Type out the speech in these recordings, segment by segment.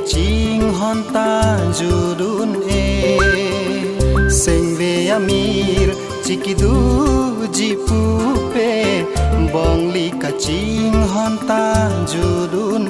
kacing honta jurun seng ve amir cikidu jipupe bongli kacing honta jurun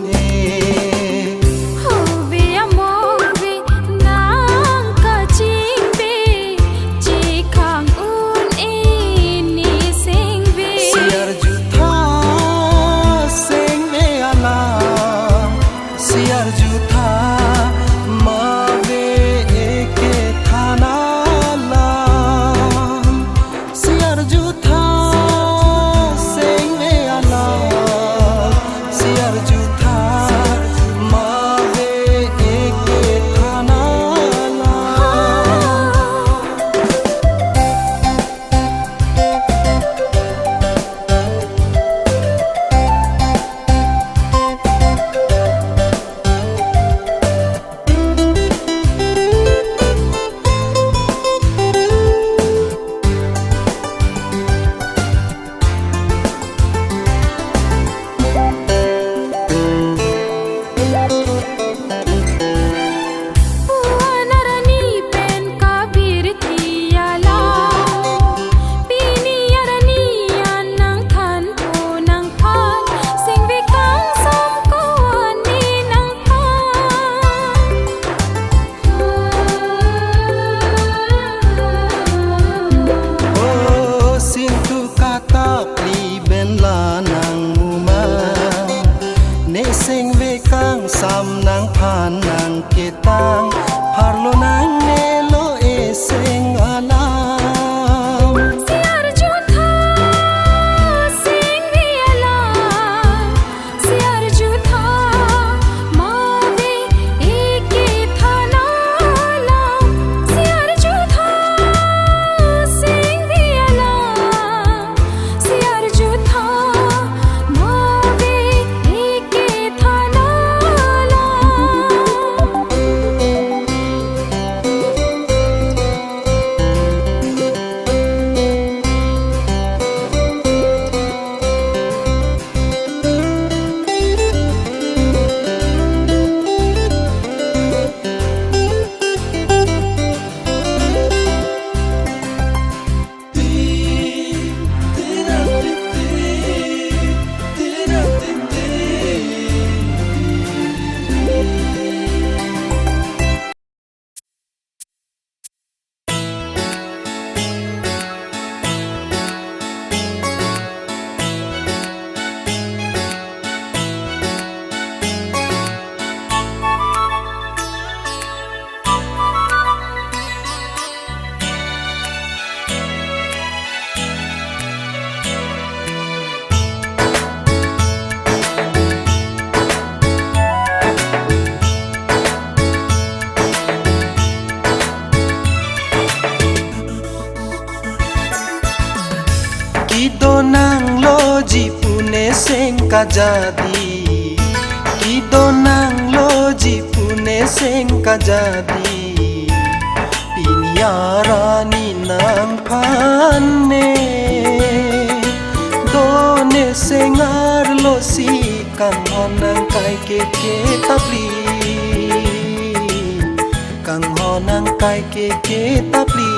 seng ve kang sam nang phan nang ketang parlo nang nelo seng alam siar jutha seng ve alam siar jutha ma ve eke thana alam siar jutha seng ve alam siar jutha ma ve eke Kido nang loji pune seng kajadi Kido nang loji pune seng kajadi Pinyarani nang panne Done sengar losi kang honang kai ke tapli Kang honang kai ke tapli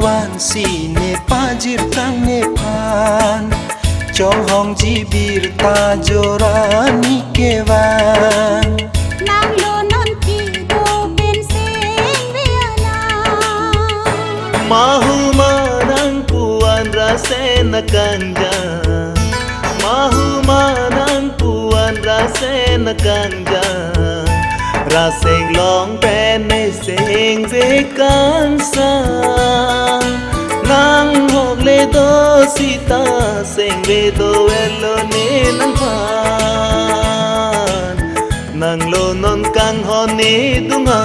wan si ne pajir kang ne phan chong hong ji bir ta jorani kewan nang lo non ki do ben sing viala mahu manang puan rase na kanja mahu manang puan rase na kanja raseng long pen ne sing ve kan sa nang hok le do sita sing ve do elo ne nang phan nang lo non kang hon ni dunga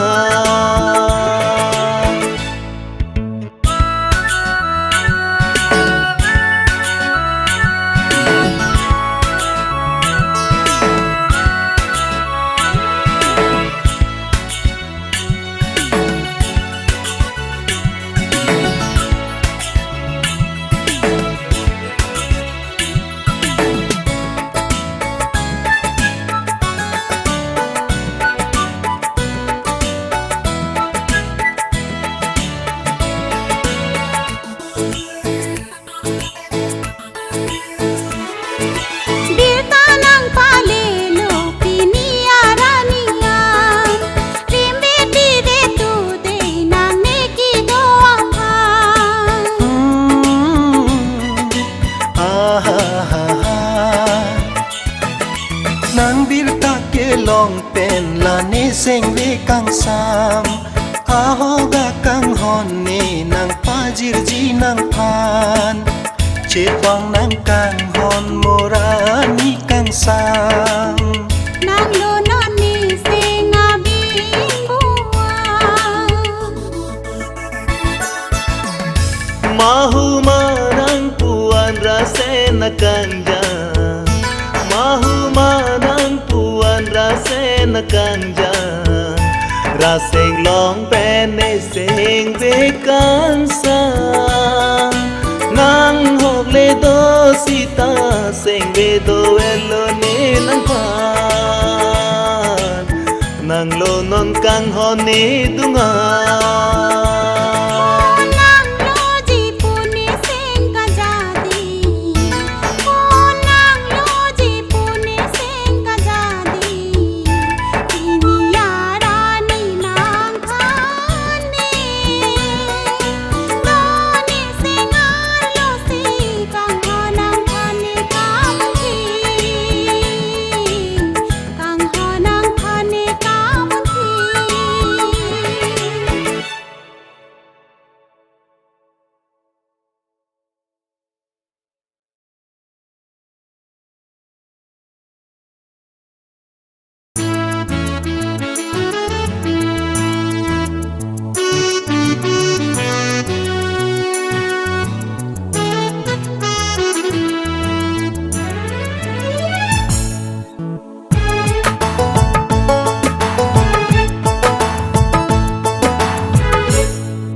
nang bir ta ke long pen la ne seng ve kang sam a ho ga kang hon ne nang pajir ji nang phan che bang nang kang hon morani kang sam nang lo non ni sing a bing bua mahu manang puan rase na kanja mahu manang puan rase na kanja raseng long pen ne sing ve kan sa nang hok le do sita sing ve do elo ne nang phan nang lo non kang hon ni dunga nang lo ji pu ni sing ka jadi nang lo ji pu ni sing ka jadi ini yara ni nang khan ni lo ni sing ar lo si kang ho nang khan ni kam ki kang ho nang khan ni kam ki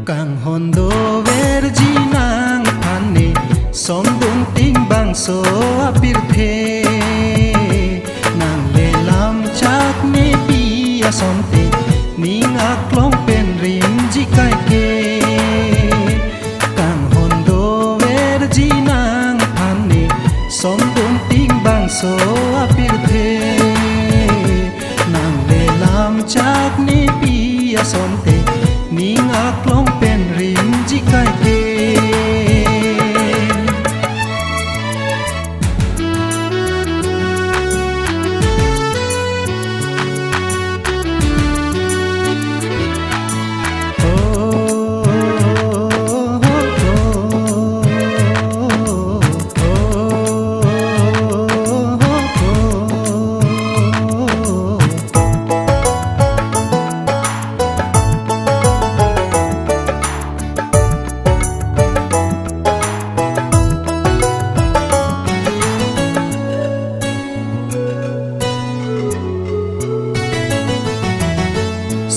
kang hondo verji nang phane som dun ting bang so apir the nang le lam chak ne pi asom te ning a klong pen rim ji kai ke kang hondo verji nang phane som dun ting bang so apir the nang le lam chak ne pi asom te ning a klong pen rim ji kai ke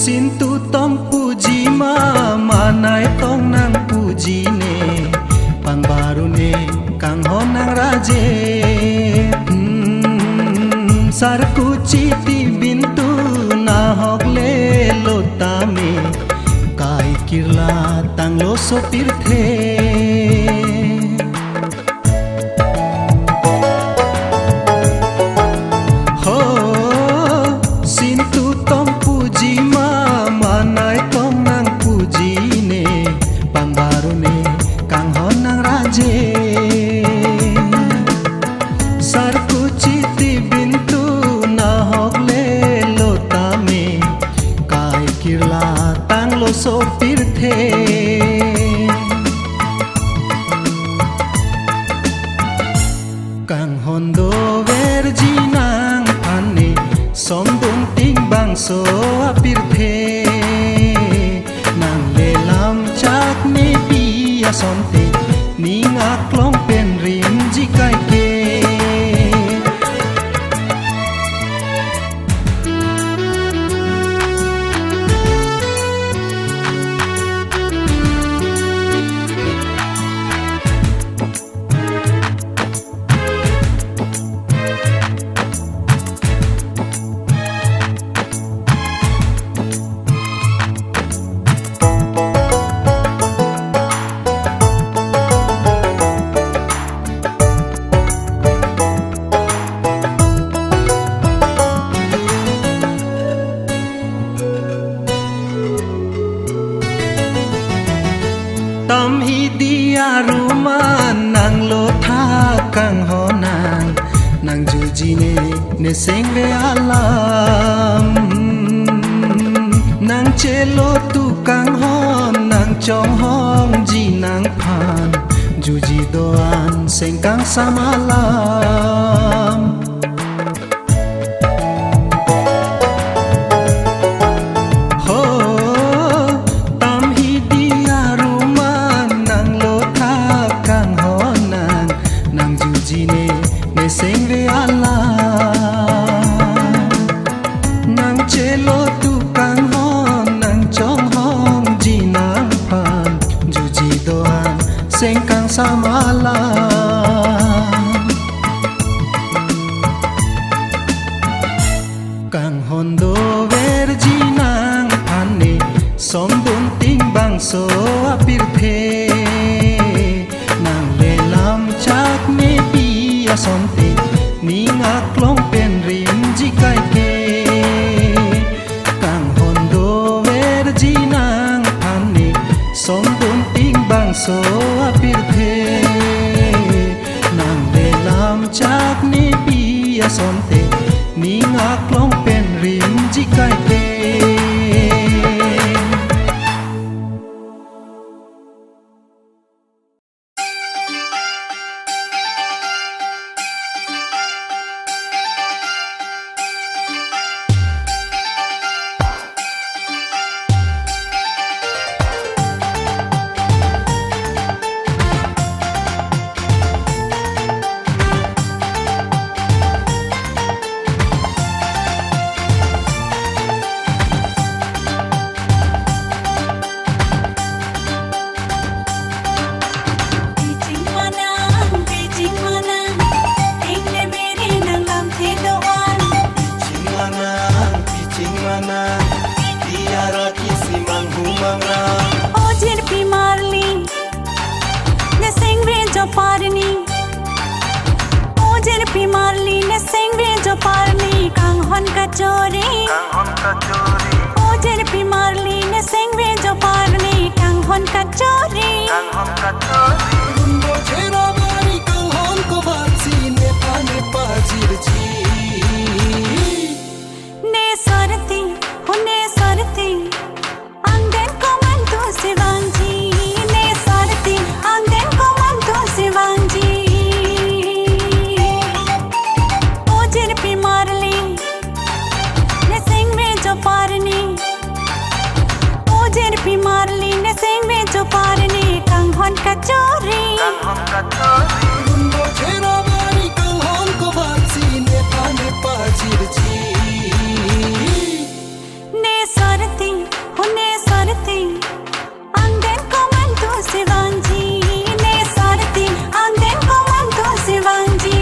sin tu tong puji ma manai tong nang puji ne pang baru ne kang hon nang raje sar kuchi ti bintu na hok le lota me kai kirla tang lo sopir the ho sintu tom puji ma manai tom nang puji ne pambaru ne kang hon nang raje sarku chiti bintu na hogle lota me kai kirla tang lo sopir the kang hondo verjinang ane som dun ting bang so apir the nang le lam chak ne pia son te ning aklong pen rim ji kai ke tam hi dia ruman nang lo tha kang ho nang juji ne seng ve alam nang chelo tu kang hon nang chong hong ji nang phan juji doan seng kang samalam seng ve ala nang chelo tu kang hon nang chong hong ji nang phan juji doan seng kang samala kang hondo verji nang ane som dun ting bang so apir the nang le lam chak ne pia son te ning aklong pen rim ji kai ke kang hondo verji nang ane som dun ting bang so apir the nang le lam chak ne pia son te ning aklong pen rim ji kai ke Kachori o jer pi marli ne sengve jo parni kang hon kachori rumbo chera mari kang hon ko batsi ne pajir ji ne sarti angden ko man to sivanji ne sarti angden ko man to sivanji o jer pi marli parni o jer pi marli ne sengve jo parni kang hon kachori rumbo chera mari kang hon ko batsi ne pajir ji ne sarti angden ko man to sivanji ne sarti angden ko man to sivanji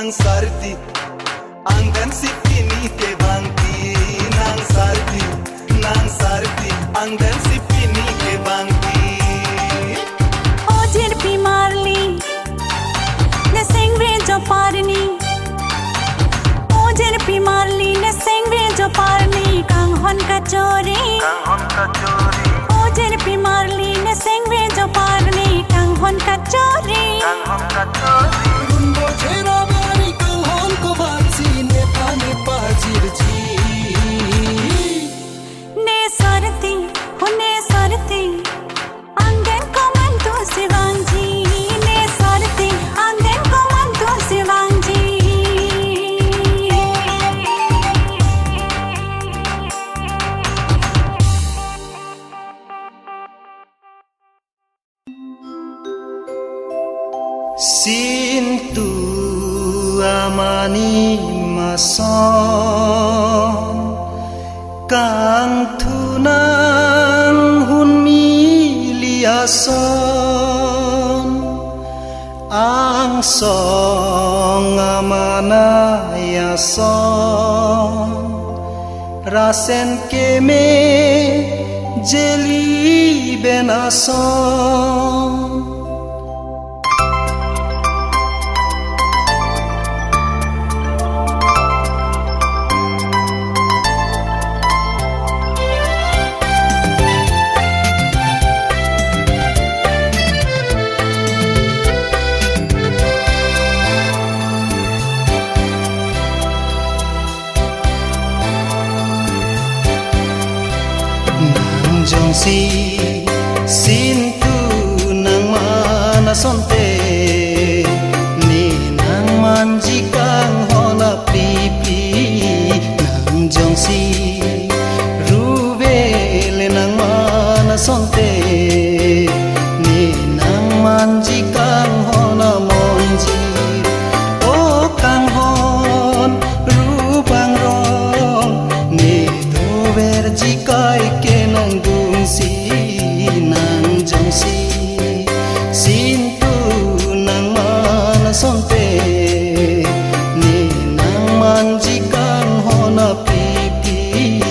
nang sarti anggan sipini ke bangti nang sarti anggan sipini ke bangti Ojir pimarli ne sengre jo parni Ojir pimarli ne sengre jo parni kang hon ka chori Ojir pimarli ne sengre jo parni kang hon ka chori Rumbo chera bari kang hon ko batsi ne pajir ji ne sarti anggen ko man tu sivangji ne sarti anggen ko man tu sivangji Sintu amani mason kang thunang hun miliason ang song amana yason rasen keme jeli benason Jongsi sintu nang mana sonte ni nang manji kang hona pipi nang jongsi rubele nang mana sonte ni nang manji kang hona monji o kang hon rubang rong ni dober jikai ke nang si nang jongsi sintu nang mana sonte ni nang manji kang hona pipi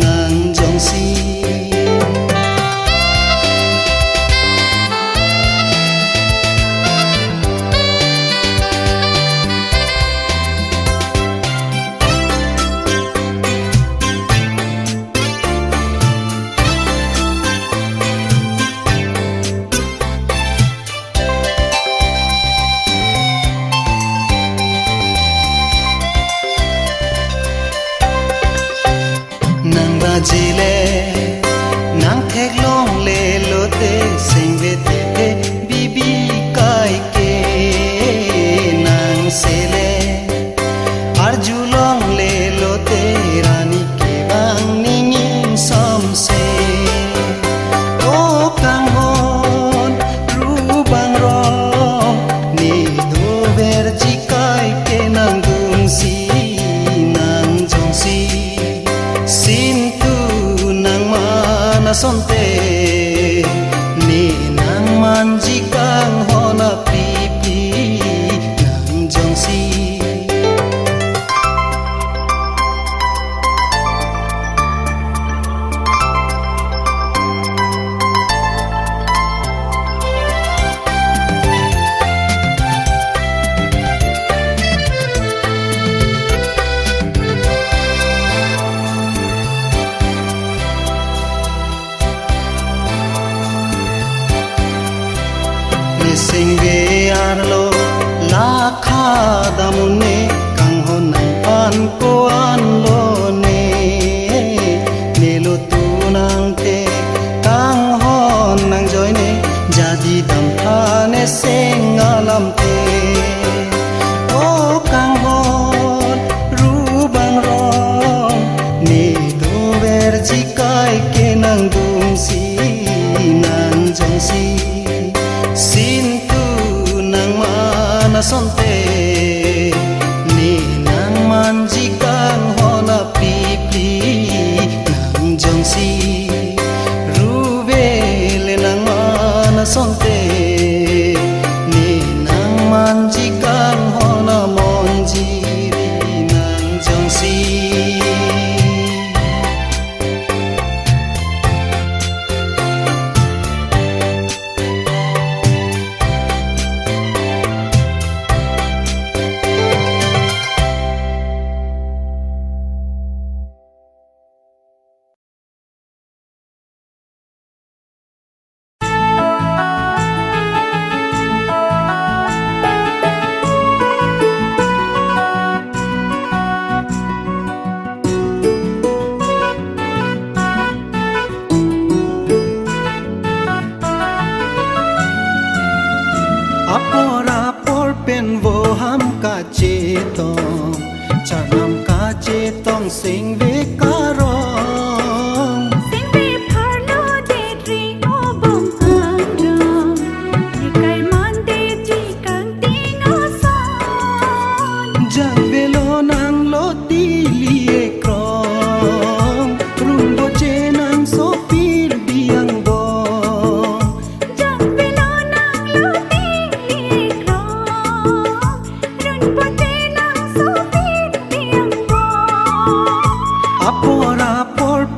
nang jongsi Jile nang thek long le lote singve te bibi kai ke nang sele arjulong le lote rani ke bang ningin samse o kang hon rubang rong ni do verji kai ke nang gungsi nang jongsi sintu nang mana sonte ni nang manji kang hona pipi nang jongsi singve arlo lakha damune kang honang pan ko anlo ne nelo tunang te kang honang joine jadi dam thane sengalam te o kang hon rubang rong ni do verji kai ke nang dungsi nang jongsi sintu nang mana sonte ni nang manji kang hona pipi nang jongsi rubele nang mana sonte ni nang manji kang hona monji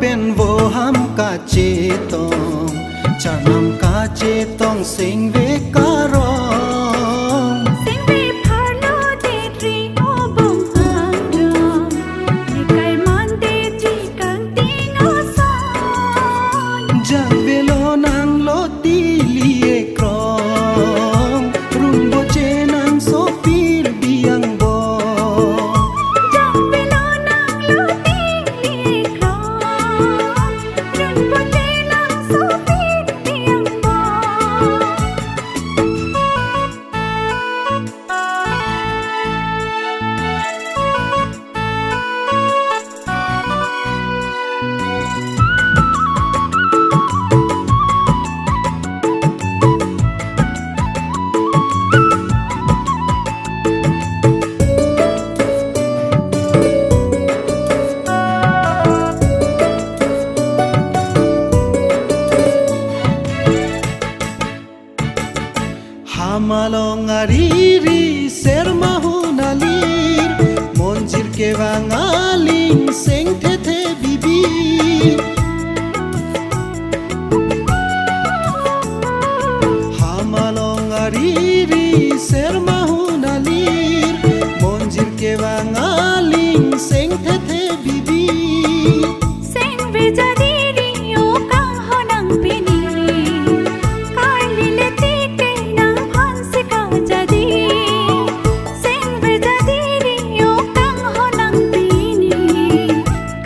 เป็นโวหัมกาเจตองจะนำกาเจตองเสียงเวการอง Sing vi parlo de tri o bong hang rong Ni kai man de ji kang ting o son จากเวโลนางโลตีลีเอกรองรุ่งโบเจนางโซปีรบียังบอ Jang velo nang lo ting li krong Run po te nang so pit tiang bo Hamalong ariri ser mahunalir Monjir ke wangaling seng tete bibi Hamalong ariri ser mahunalir Monjir ke wangaling seng tete bibi Sing vi jadi rio kang ho nang pini Kar lile ti ke nang phan se ka jadi Sing vi jadi rio kang ho nang pini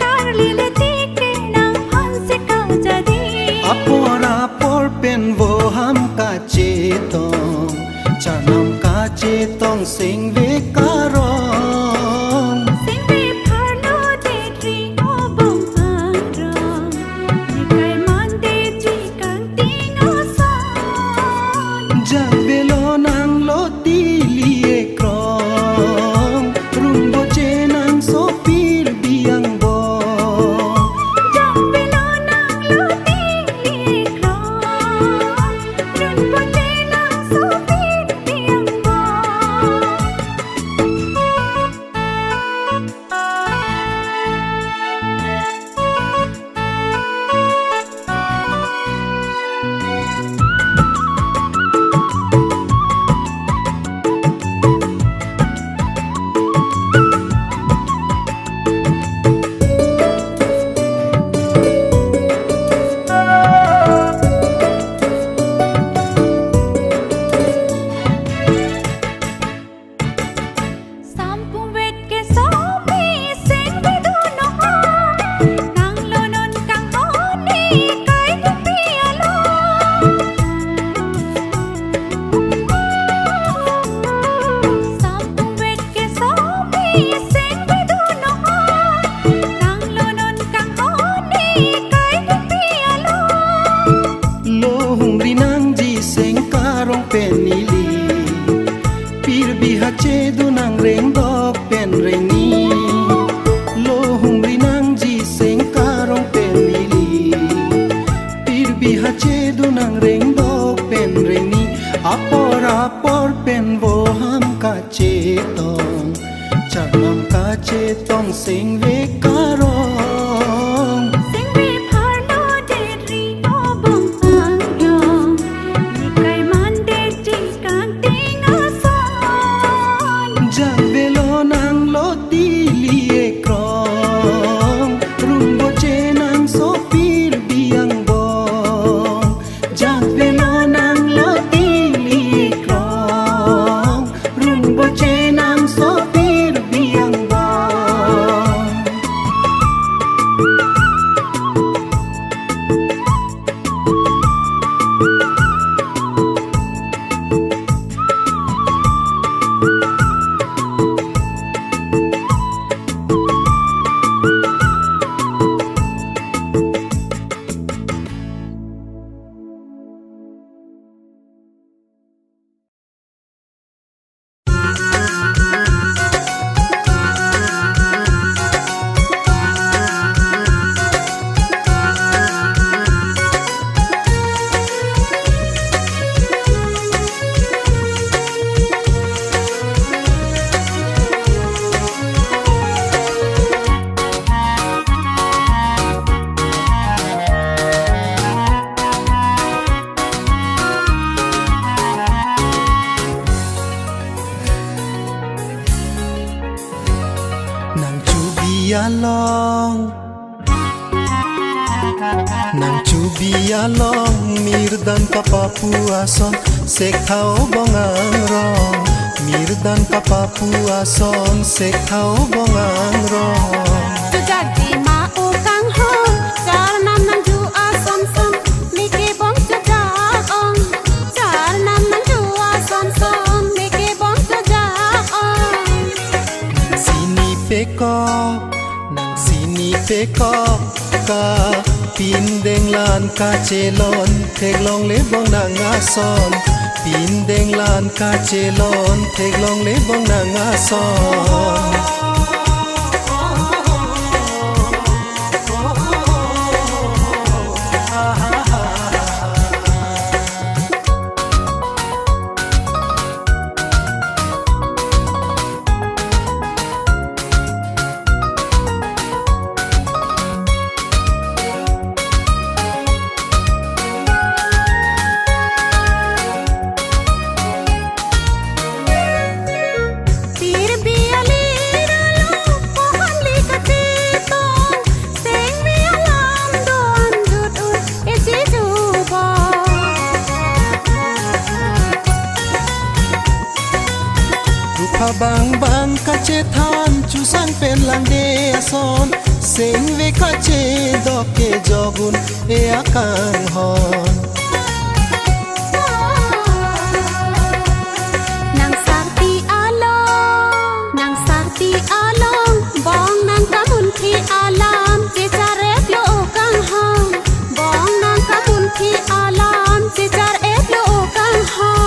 Kar lile ti ke nang phan se ka jadi Apor apor pen wo ham ka chetong Chanam ka chetong sing ve karong Sing vi parlo de tri o bong hang rong Ni kai man de ji kang ting o son Jak velo nang lo ti li ekrong Rung bo che nang so pir biang bo Jang velo nang lo ting li krong Run po te nang so pit tiang bo Sampung wet ke somi sing vi du no ha Nang lo non kang honi kai du pi alo Sampung wet ke somi sing vi du no ha Nang lo non kang honi kai du pi alo Lo hung rinang ji seng karong penili Pir biha che du nang reng dok pen reng ni Lo hung rinang ji seng karong penili Pir biha che du nang reng dok pen reng ni Apor apor pen wo ham ka che tong Chanam ka che tong sing ve karong Sing vi parlo de ri o bong hang rong Ni kai man de ji kang ting o son Jak velo nang lo ti li ekrong Rung bo che nang so pir biang bong Jak velo nang lo ti li ekrong Rung bo che nang Nang cubi along mirdan kapapu ason sekhao bongang rong mirdan kapapu ason sekhao bongang rong tu jadi mau kang ho jar nam nang ju ason son mike bong tu ja ong jar nam nang ju ason son mike bong tu ja ong sini peko ka pindeng lan ka celon teglong le bong nang ason pindeng lan ka celon teglong le bong nang ason bang kache than chu sang pen lang de son seng ve kache doke jogun e akang hon nang sarti along bong nang kamun thi alam che chare lo kang hong bong nang kamun thi alam che chare lo kang hong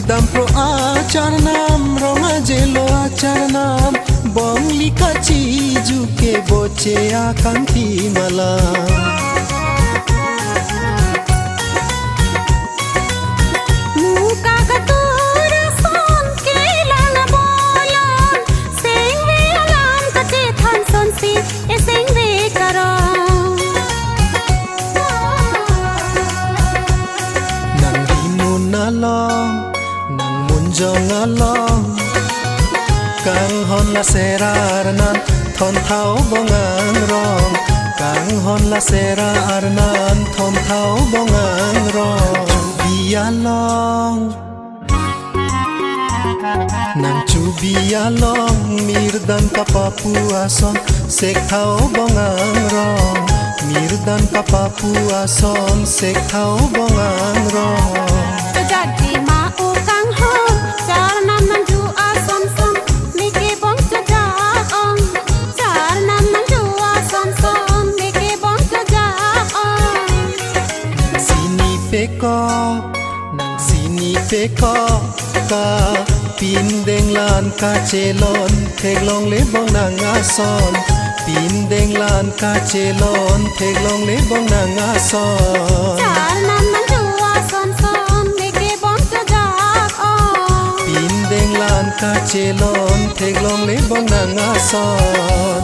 dampro acar nam ronga jelo acar nam bong lika chiju ke boche akang ti malam muka katura son kelang bolon sing ve alam kache than son si e sing ve karong nang rimun along nang munjong along kang hon la serar nan thon thao bongang rong kang hon la serar nan thon thao bongang rong bialong nang cubi along mirdan kapapu ason sekhao bongang rong mirdan kapapu ason sekhao bongang rong tu jadi mau kang ho jar nam nang ju ason son mike bong tu ja ong jar nam nang ju ason son mike bong tu ja ong sini peko ka pindeng lan ka celon teglong le bong nang ason pindeng lan ka celon teglong le bong nang ason jar nam nang ju ason son mike bong tu ja ong pindeng lan ka celon teglong le bong nang ason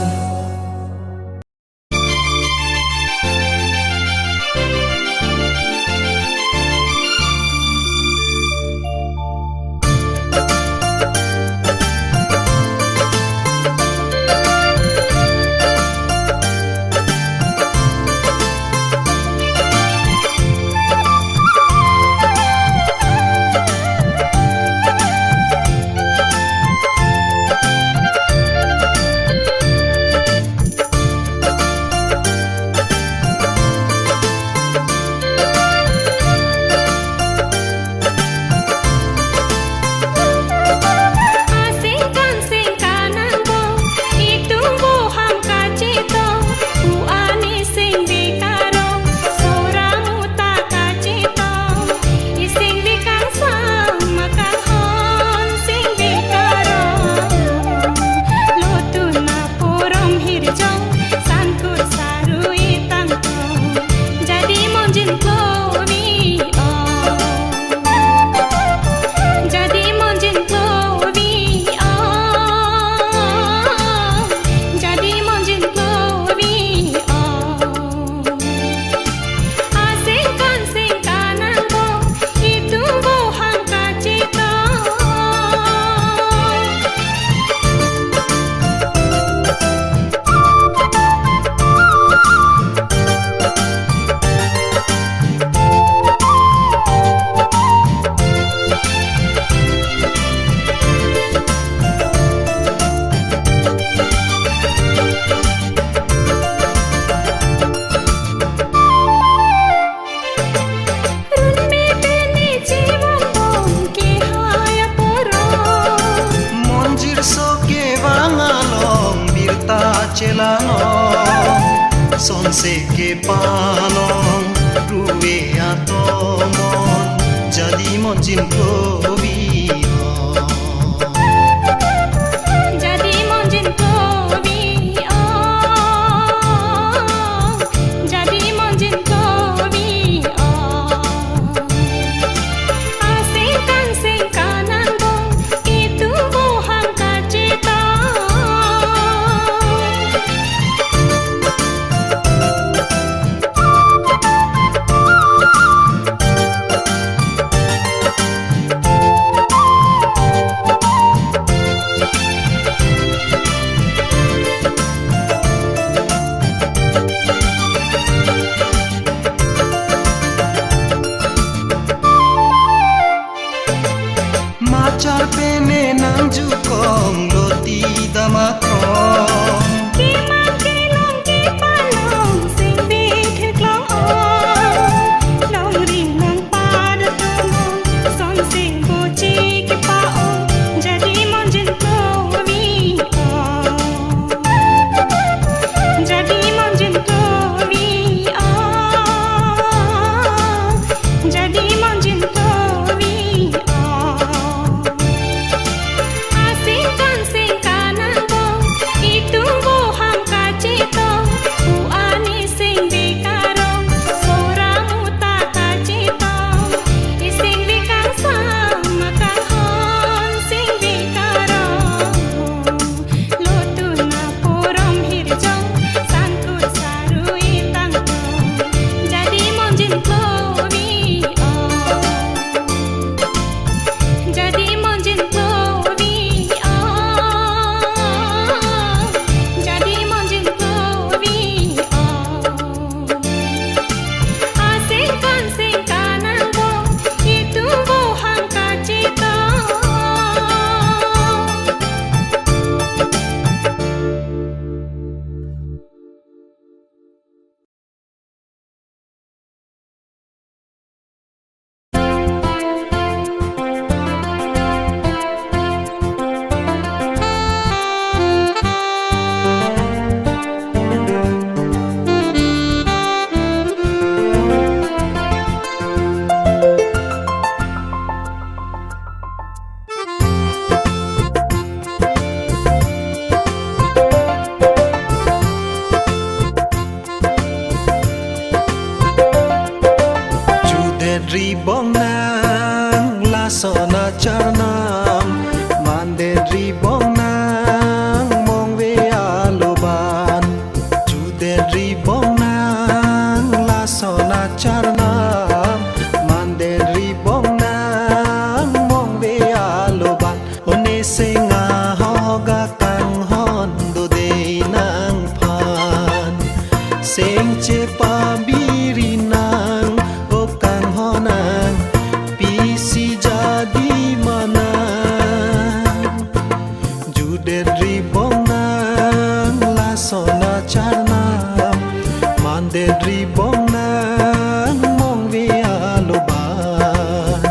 monjin klowi jadi monjin klowi jadi monjin klowi asingkan singkanan bo itu bohang kacita Celanong sonse ke palong ruwe atomon jadi monjin klowi jadi monjin klowi jadi monjin klowi asingkan singkanan bo itu bohang kacita macar pene nang jukong loti damakong Kimang kilong kipalong sing bithik long long ring nang pada tulong son sing boci kipaong jadi monjin klowi jadi monjin klowi jadi monjin klowi asingkan singkanan bo itu bohang kacito uani sing bikarong sorang uta kacito ising bikang sama kahon sing bikarong lutun na porong hirjong sangkut sarui tangtong jadi monjin klowi jadi monjin klowi jadi monjin klowi asingkan singkanan bo itu bohang kacita ribong nang lasona charnam mande ribong nang mongwe aloban jude ribong nang lasona charnam mande ribong nang mongwe aloban one senga hoga kang hondo de nang pan seng cepa biri nang kang honang pisi jadi mana jude ribong nang lasona charnam mande ribong nang mongwe aloban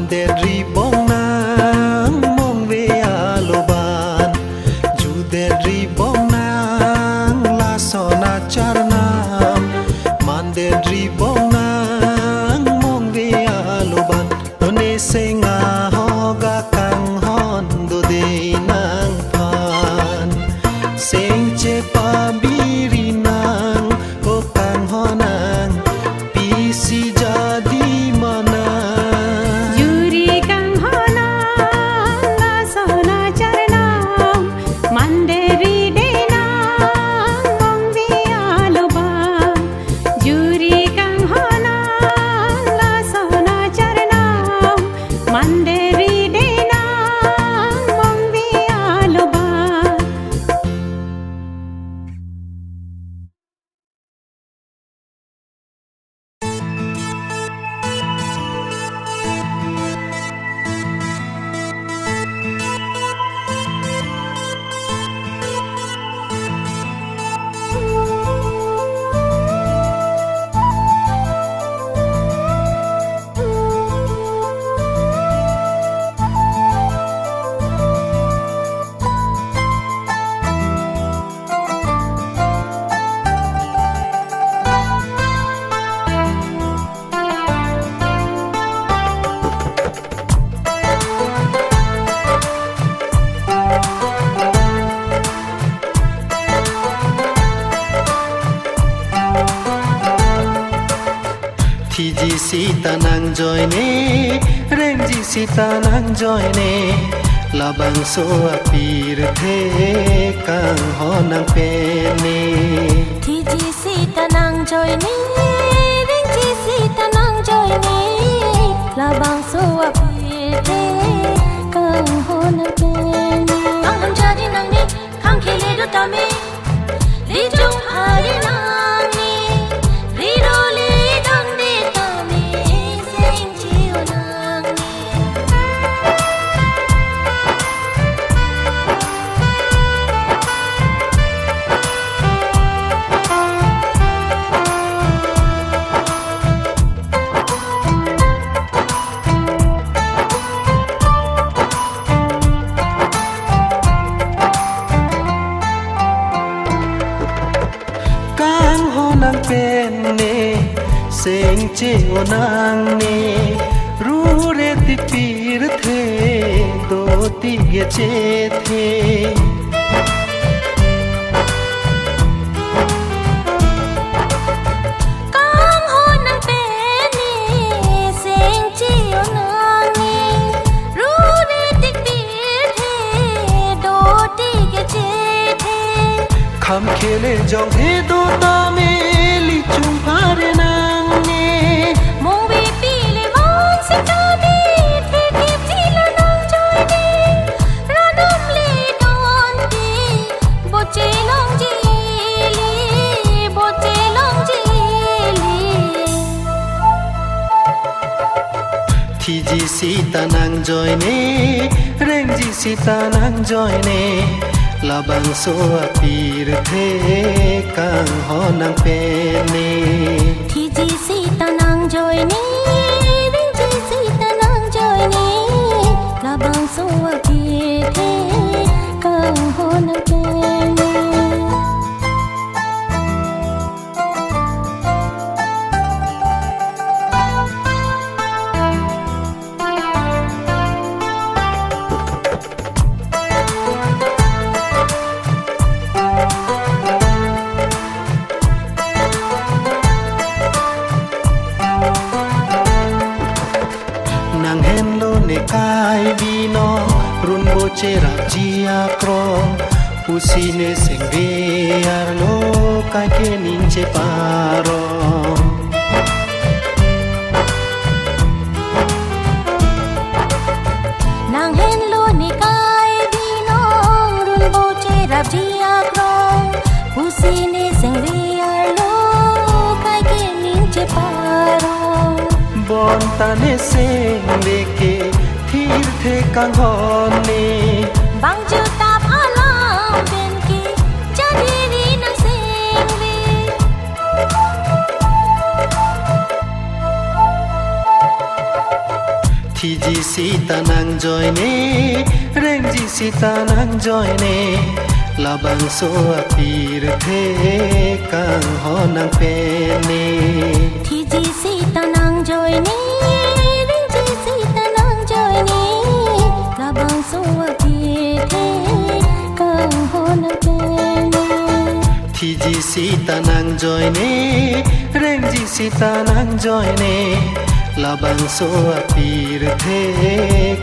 manderi bong nang mong ve aloban juderi bong nang la sona charnam manderi bong nang mong ve aloban one senga hoga kang hon do de nang pan seng che pa biri nang o kang honang pisi jadi mana Juri kang honang la sona charnam manderi denang mong vialoban Juri kang honang la sona charnam manderi denang mong vialoban Thiji sita nang joy ne Rengji sita nang joy ne Labang so apir the kang honang pene Thiji sita nang joy ni Rengji sita nang joy ni Labang so apir the kang honang pene Kang ham jadi nang ni Kang kele do tame Li jung hari nang ni Ri ro li dang de tame Seng chiu nang ni kang honang pene seng che onang ne ru re ti pir the do ti ge che the Kang honang pene seng chiu nang ni Ru re tik pir the do ti ge che the kham khele jong he do ta me li chung phare nang ne Mong vi pi le mong se ta di The kip chi la nang joy ni Ra dum le don ti Bo che long ji li Bo che long ji li Thiji sita nang joy ne Rengji sita nang joy ne Labang so apir the kang honang pene Thiji sita nang joy ni Rengji sita nang joy ni Labang so apir the kang honang pene nang hen lo ne kai vino run bo che ra jia kro pusine seng ve ar lo kai ke nin che paro Nang hen lo ni kai di nong run bo che rap jia krong Pusi ne seng riar lo kai ke nin che paro bon ta ne seng le ke thir the kang hon ne Bang ju tap alam ben ki jadi ri nang seng ri Thiji sita nang joine Rengji sita nang joine Labang so apir the Kang ho nang pene Thiji sita nang joine Rengji sita nang joine Labang so apir the Kang ho nang pene Thiji sita nang joine Rengji sita nang joine Labang so apir the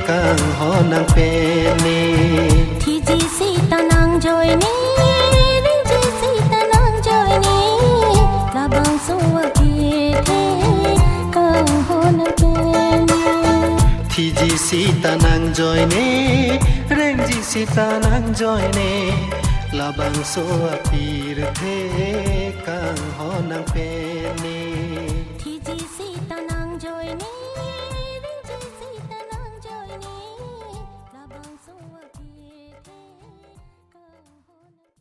Kang ho nang pene Thiji sita nang joine Rengji sita nang joine Labang so apir the Kang ho nang pene Thiji sita nang joine Rengji sita nang joine Labang so apir the Kang ho nang pene Thiji sita nang joine Rengji sita nang joine Labang so apir the Kang ho nang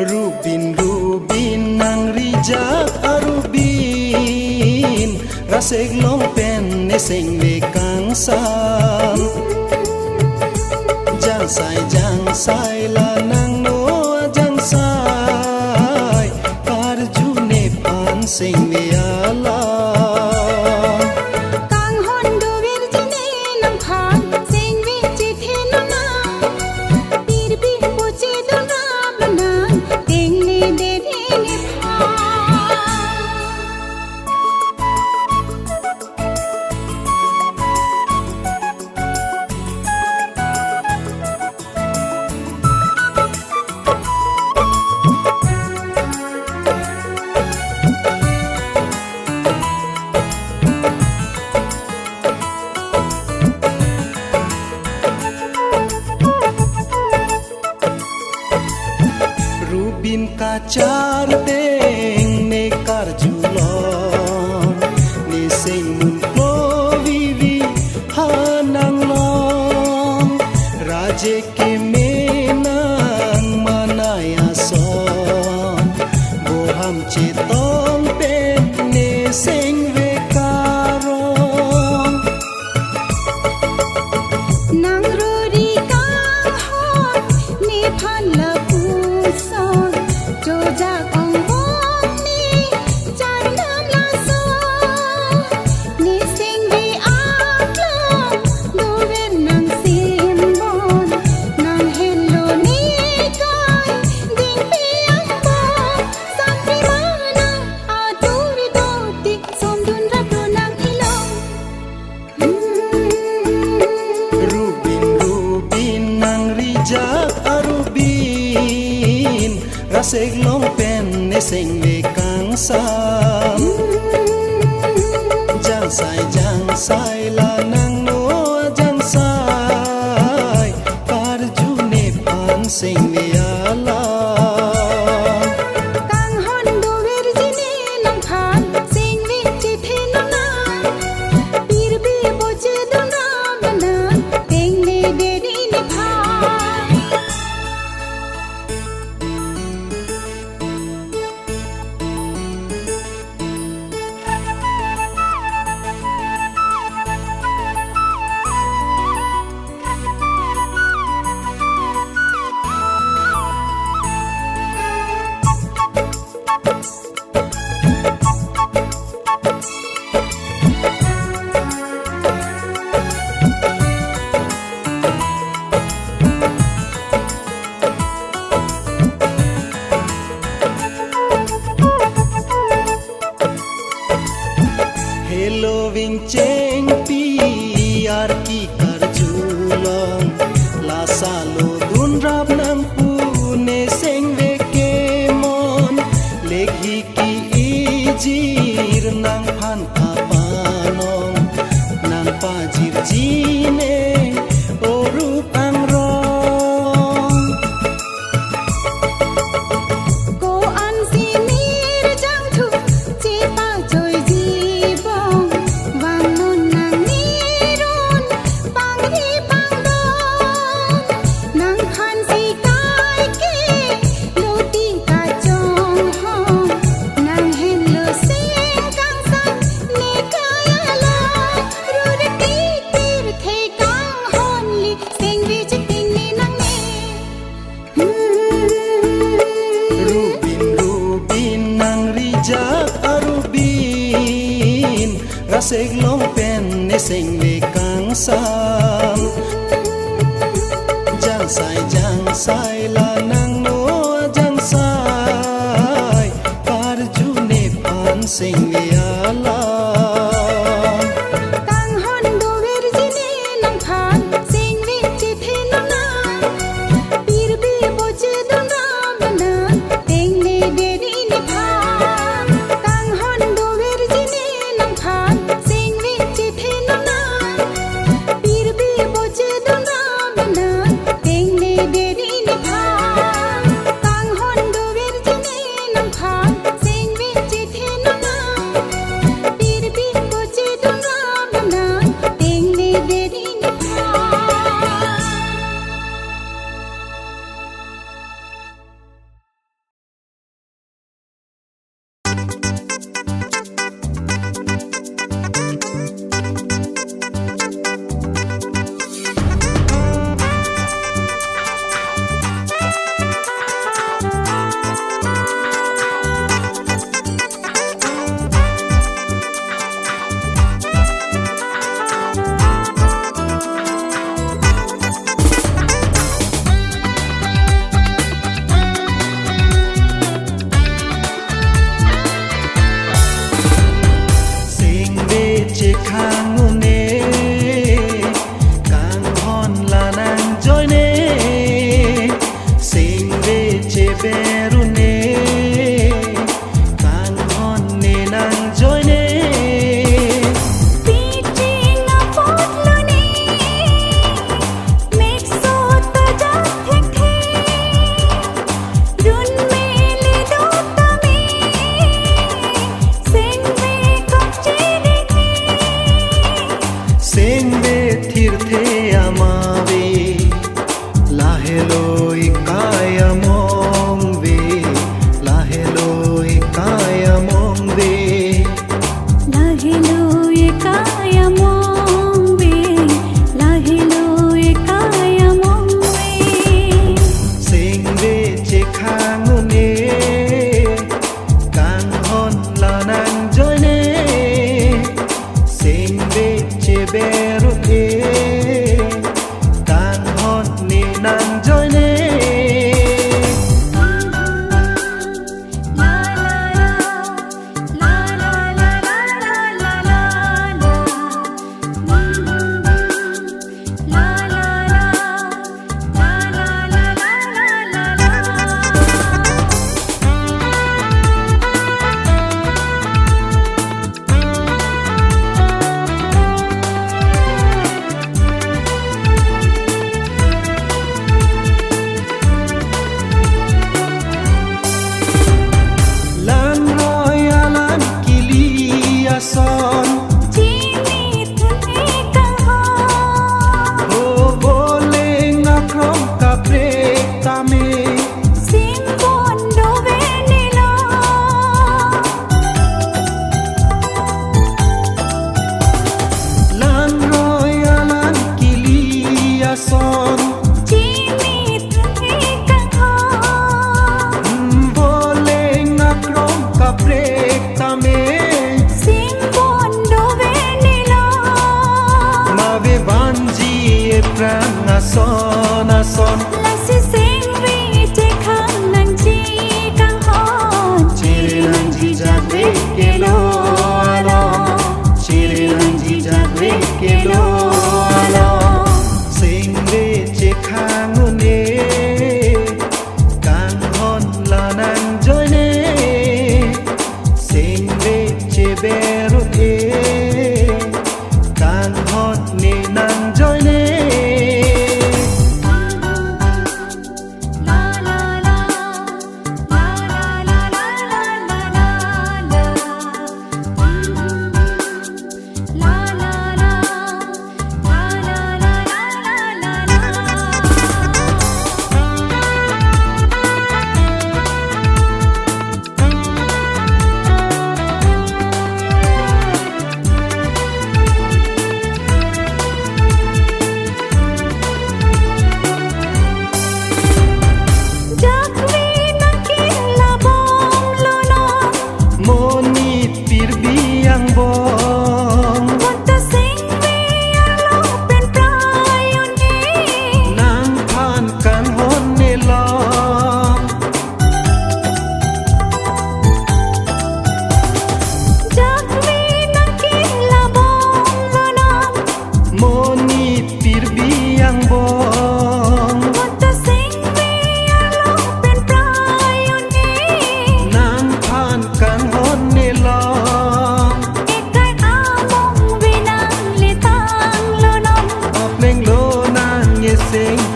Rubin nang rijak arubin Raseg long pen neseng le kang sam Jang sai la nang no jang sai Karju ne pan seng le ala Rubin kacar teng ne karjulon ne sing mun ko vivi hanang long raje ke menang manaya son boham cetong pen ne sing ve karong nang ruri kang hot ni phan la son jo ja kong bom ni chan nam la so ni sing vi aklam do ven nang sim bon nang hello ni kai ding pi ang bon san pi mana aduri do tik som dun ra do nang ilong Rubin nang rijak arubin Raseg long pen neseng le kang sam Jang sai la nang no jang sai Karju ne pan seng le ala kang hon do ver jine lang phan sing vi chi the na na pir bi bo che do na bana teng le de ri ni pha sengwe kang sam jang sai la nang no jang sai par june pan sengwe ala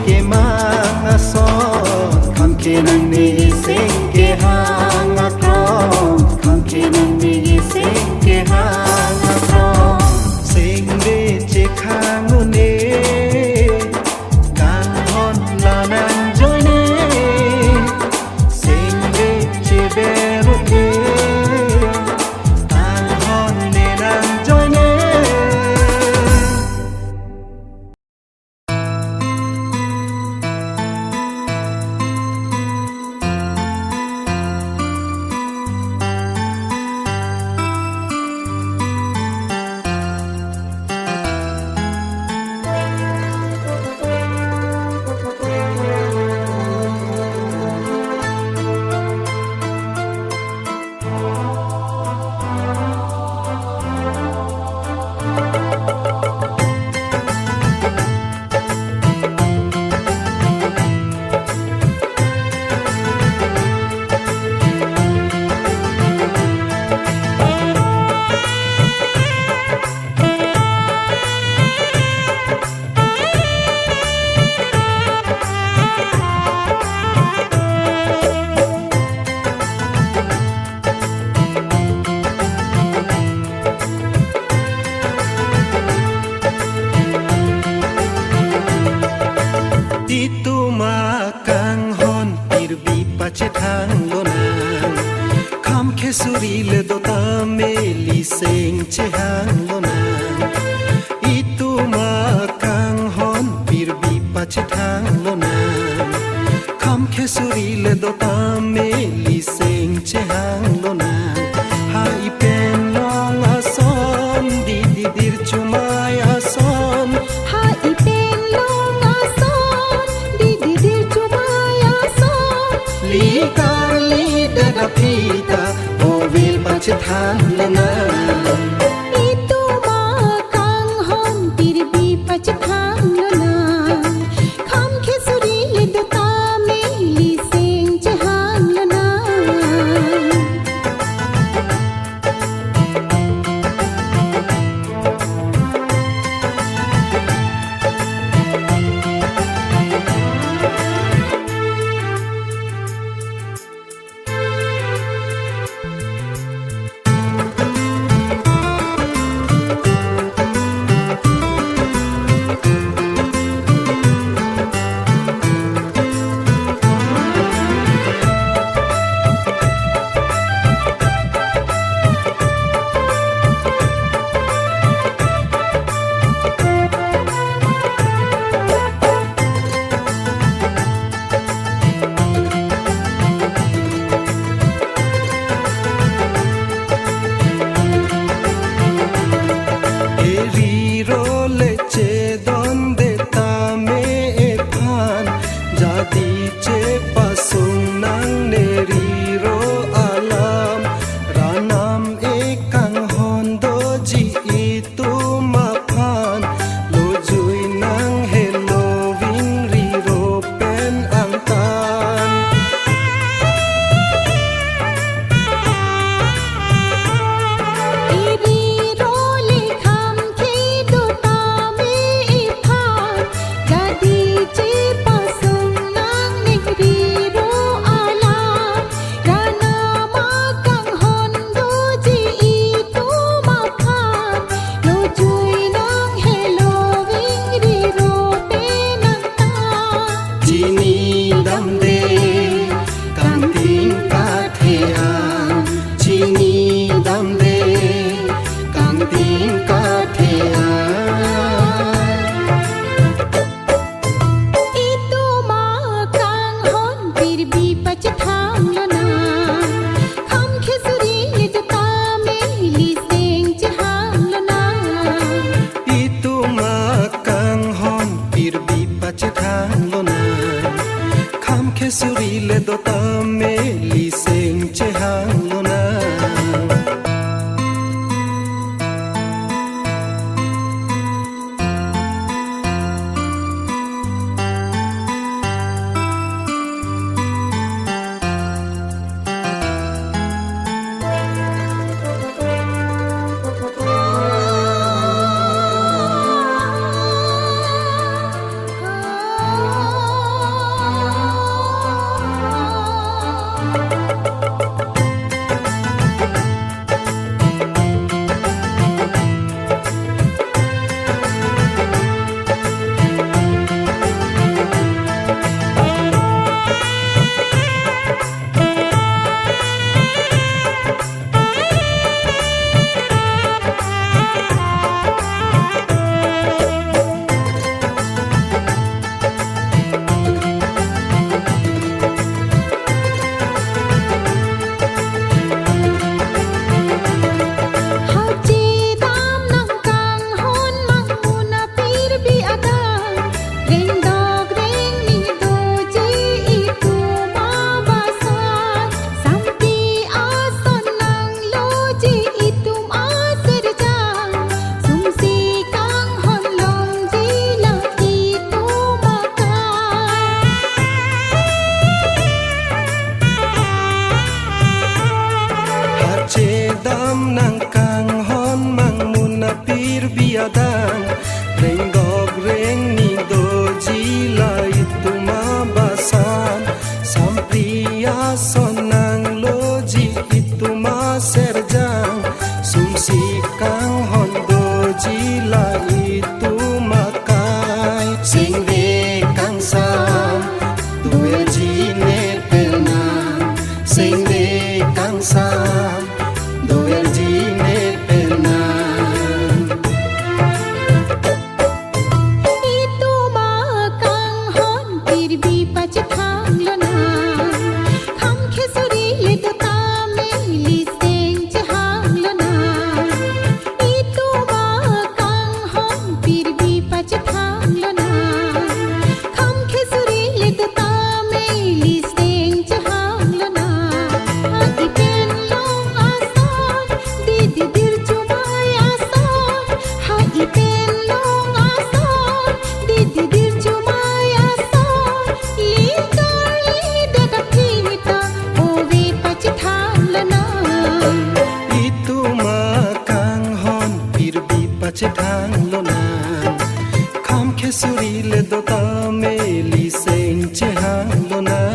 ke mang son kam ke nang ni sing ke hang atong kam ke nang ni sing ke hang atong sing de che khang ne kang hon la nan joy ne sing de che beru ke kang hon ne nan joy ne Itu makang hon pirbi pache thang lonang kham khesuri le do tameli seng che hang lonang Itu makang hon pirbi pache thang lonang kham khesuri le do tameli seng che hang lonang hai pen long ason di di dir chumai ason hai pen long ason di di dir chumaya son Likar lidera pita Ovil pache than lana Itu makang hon pirbi pache thang lona kham khesuri le do tameli sing che hang lona Surile do tameli seng che hang lona ituma basan sampria sonang loji ituma serjang sumsi kang hondo jila ituma kai singre kang sam duel jine penang singre kang sam duel jine penang itu makang hon tirbi pachkhang lona kham khesuri leto tame li seng chhang lona itu makang hon tirbi pachkhang lona kham khesuri leto tame li seng chhang lona agi pen long ason didi dir chumai ason hagi pen long ason didi dir chumai ason lidar lidar thita ove pachthang lana ituma kang hon pirbi pachthang lonan kham khesuri le dota me li seng chhang lonan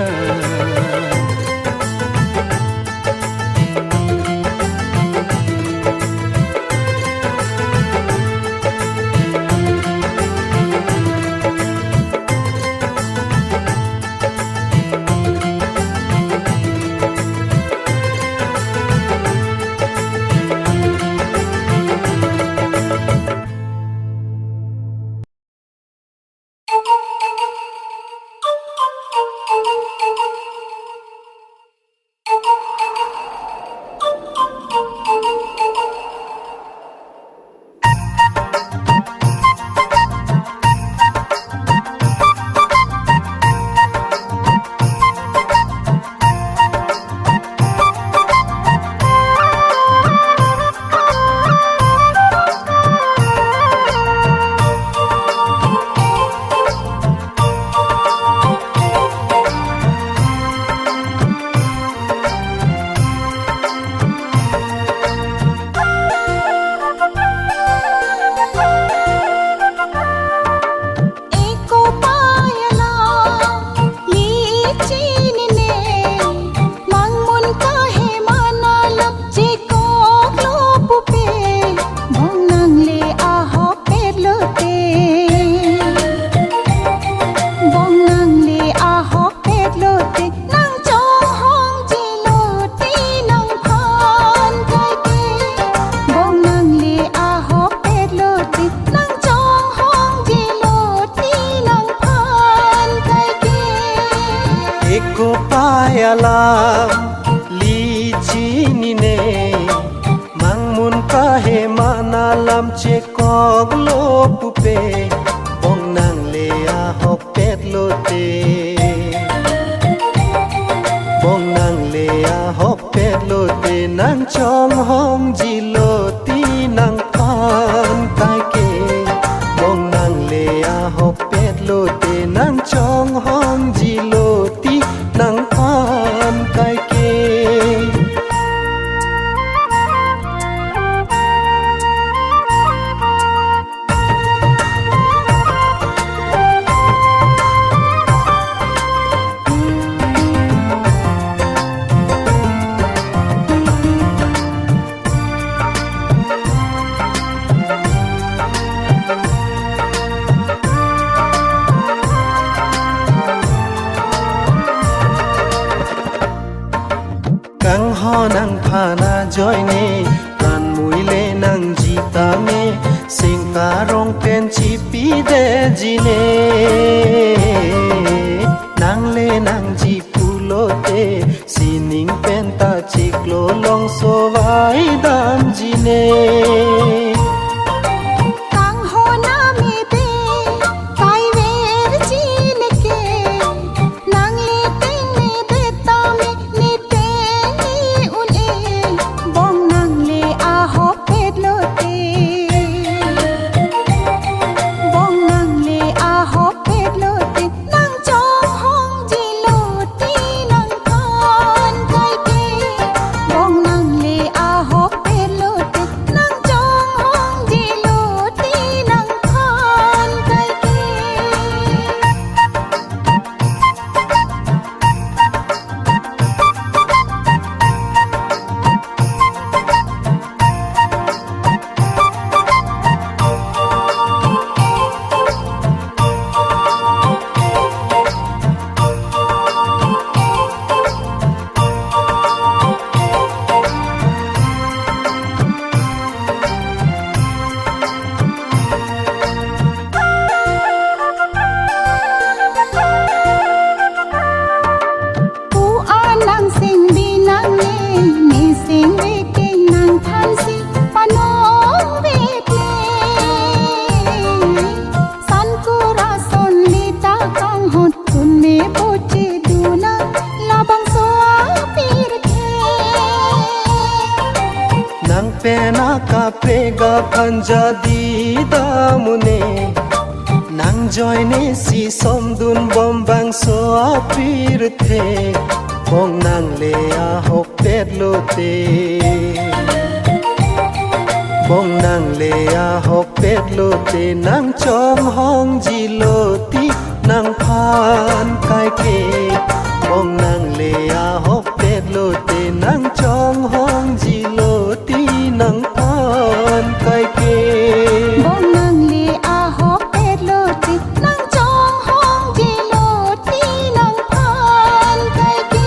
eko payala lichin ne mangmun kahe manalap je ko glopu pe bongnang le aho perlote bongnang le aho perlote nang chong hong jilote nang phan kai ke bongnang le aho perlote nang chong hong jilote nang phan kai ke eko payalam licini ne mangmun kahe manalam che koglo pupe bongnang le a hopet lote bongnang le a hopet lote nang chong hong jiloti nang pan kai ke bongnang le a hopet lote nang chong hong jiloti nang pan kai ke kang ho nang phana joine kan muile nang jita me sing ka rong pen chi pi de jine nang le nang ji pulote sining pen ta chiklo long so vai dam jine kang ho na me te kai ver chin ke nang le teng ne de ta me ni te ni un e bong nang le a ho pet lo te bong nang le a ho pet lo te prega panjadi damune nang joine si somdun bombang so apir the bong nang le a hok pet lote bong nang le a hok pet lote nang chom hong ji loti nang phan kai ke bong nang le a hok pet lote nang chom hong ji loti nang phan kai ke bong nang le a hok pet lo ti nang chong hong ji lo ti nang phan kai ke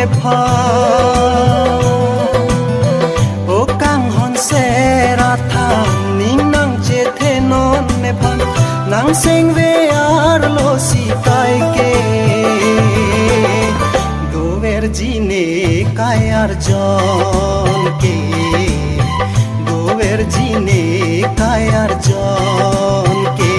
ne pha o kang hon se ra tha ning nang che the non ne phan nang seng ve ar lo si tai ke do ver ji ne kai ar jon ke do ver ji ne kai ar jon ke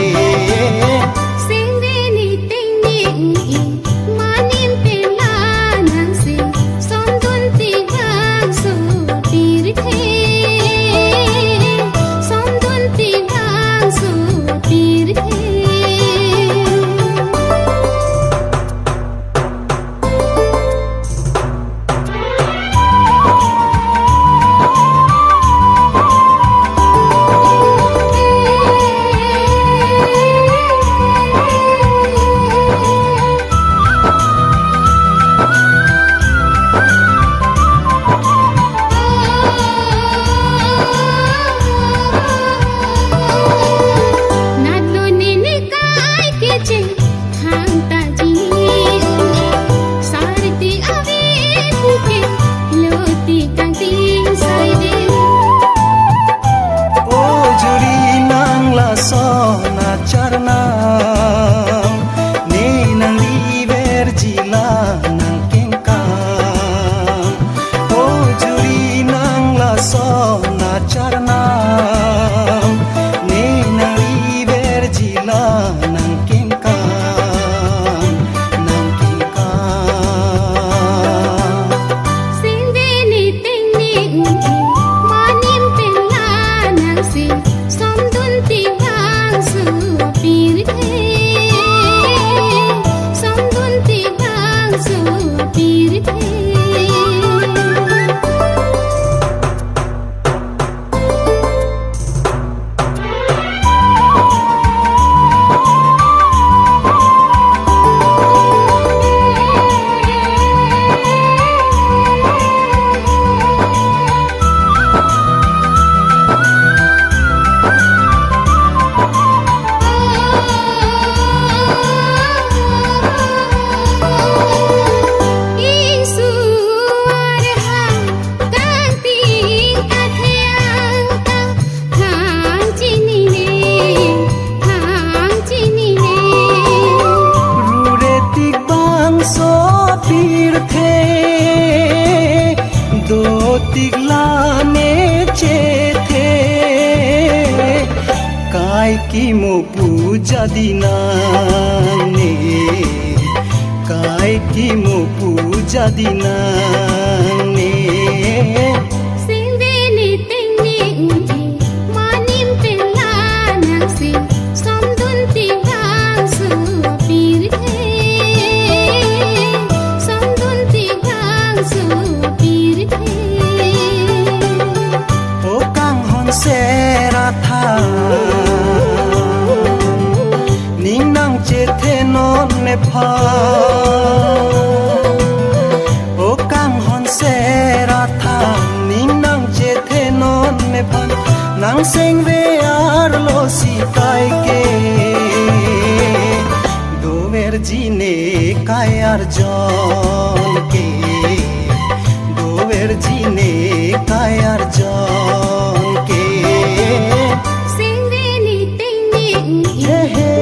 ki mo puja dinane kai ki mo puja dinane singveni tengni unti manim pella nangsi samdun tigang su pirthe samdun tigang su pirthe o kang hon se ra tha che the non ne pha o kang hon se ra tha ning nang che the non ne phan nang seng ve ar lo si tai ke do ver ji ne kai ar jon ke do ver ji ne kai ar jon ke singveni tengni unti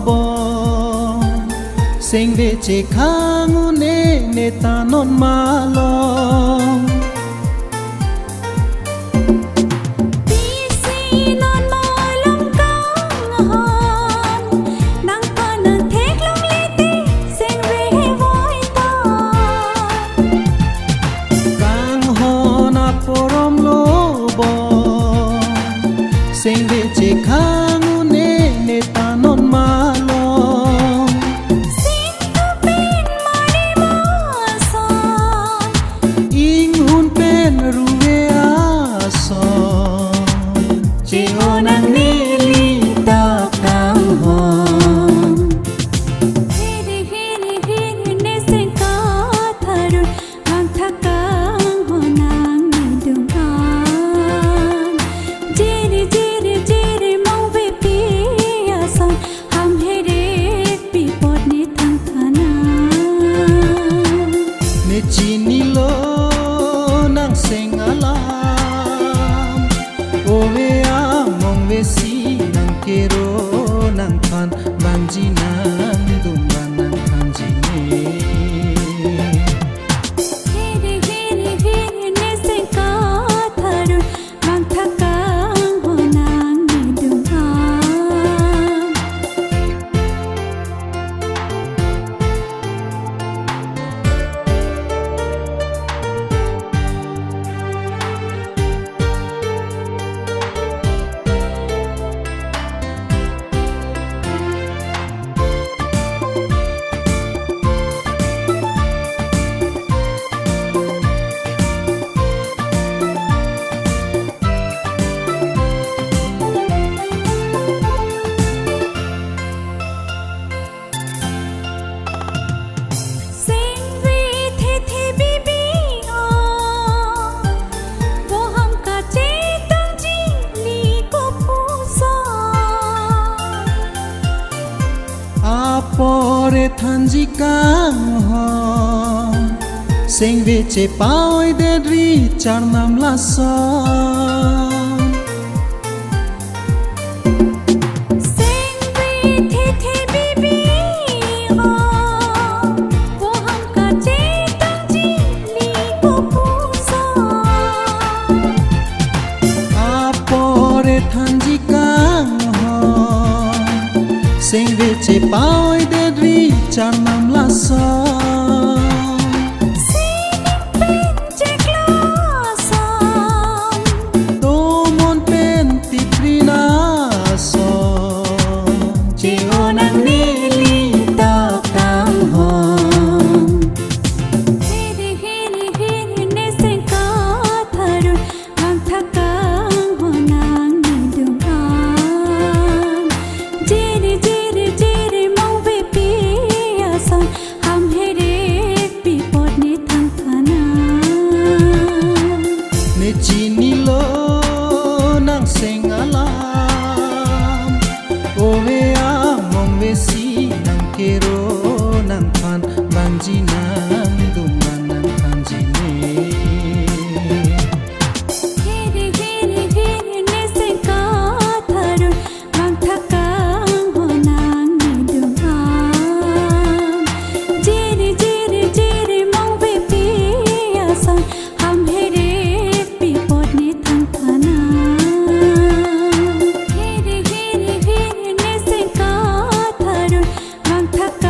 bo sing ve che khangu ne ta non ma lo sing ve che khangu ne ta non ma lo sing tu pen mari ma son ing hun pen ruwe a son che onang ne li ta kang hon hiri ne sing ka tharun mang thakang honang ni dung an jiri chini lo nang seng alam ove a mong ve si nang kero nang phan banji nang dum nang khan ji ne hiri ne seng ka tharun mang thakang honang ni dung an pore thanji kang ho sing ve che paoi de ri char nam la sa sing ve the bibi ho wo ham ka che tang ji li ko pu sa a pore thanji kang ho sing ve che paoi de ri char nam la sa sing pen che klasa to mon pen ti prina so che onang ne li ta kang hon hiri ne sing ka tharun mang thakang honang ni dung an jiri mong ve pi a son ham here pi pot ni thang thana ne chini lo nang seng alam ove a mong ve si nang kero nang phan banji nang dum nang khan ji ne hiri ne sing ka tharun mang thakang honang ni dung an jiri mong ve pi a son ham here pi pot ni thang thana hiri ne sing ka tharun mang thakang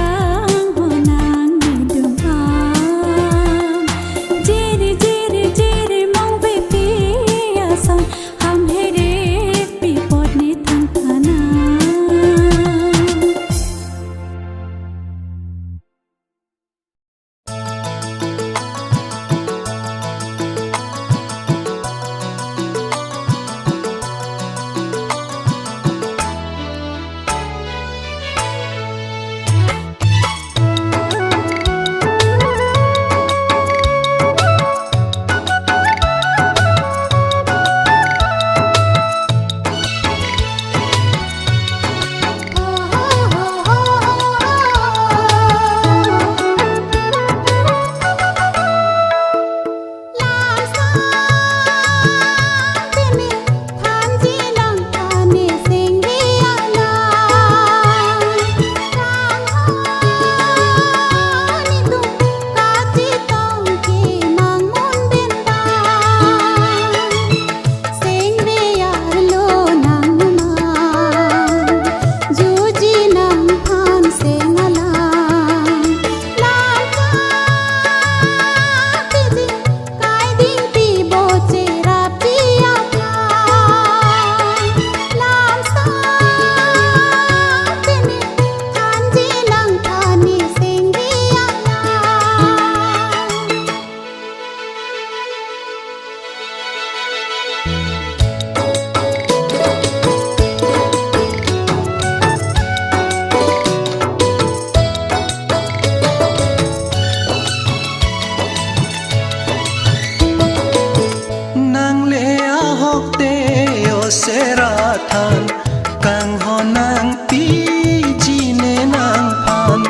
nang phan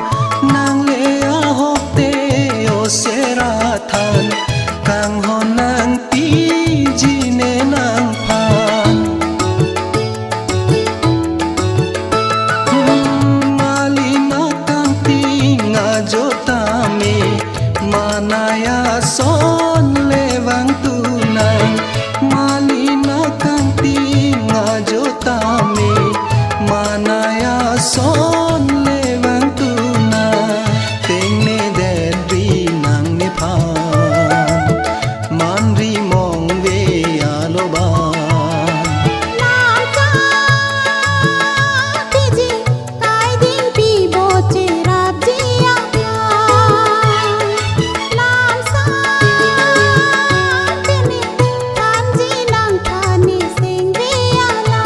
nang le a hok te o sera than kang ho nang pi ji ne nang phan malina kang ti nga jota me manaya son lewang tunang malina kang ti nga jota me manaya son lewang tunang tengne dedri nang ne phan manri mong ve aloban Nam cha tiji kai din pi bo che rap ji a Nam sa tini than ji nang thani sing ve ala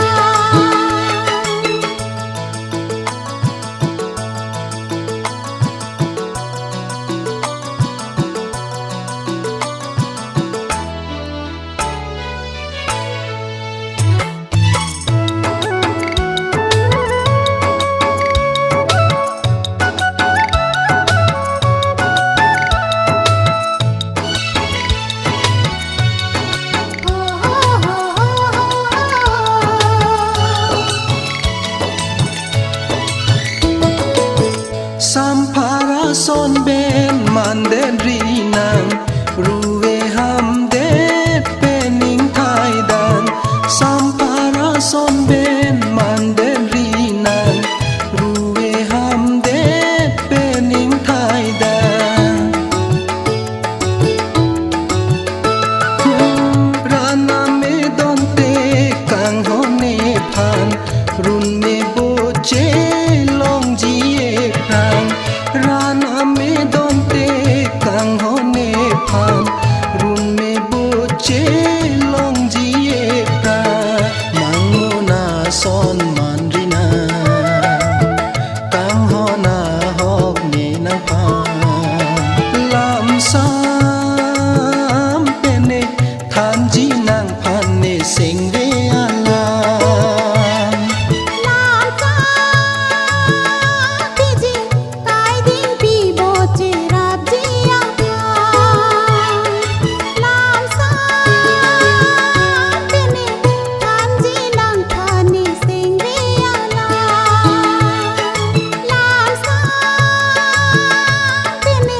Sampara son ben manden rinang ruwe ham det pening thai dan Sampara son ben manden rinang ruwe ham det pening thai dan Rana me don te kang hone phan run me bo che long ji e prang Rana me don te kang hone phan run me bo che long ji e prang mango na son man rina kang hona hok ne na phan lam sam pene than ji nang phan ne sing ve alam Nam cha tiji kai din pi bo che rap ji a Nam sa tini than ji nang thani sing ve ala Nam sa tini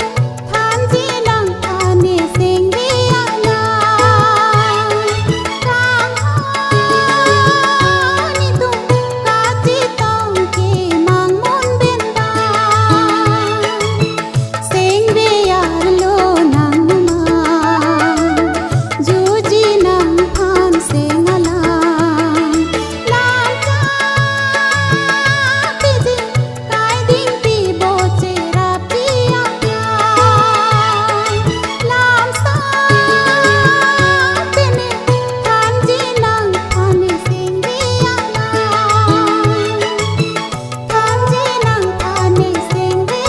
than ji nang thani sing ve ala Kang ho ni tu ka chi tong ke mang mon ben da sing ve yar lo nang ma ju ji nang phan sing ala Nam cha ti ji kai din pi bo che rap ji a Nam sa tini than ji nang thani sing ve ala than ji nang thani sing ve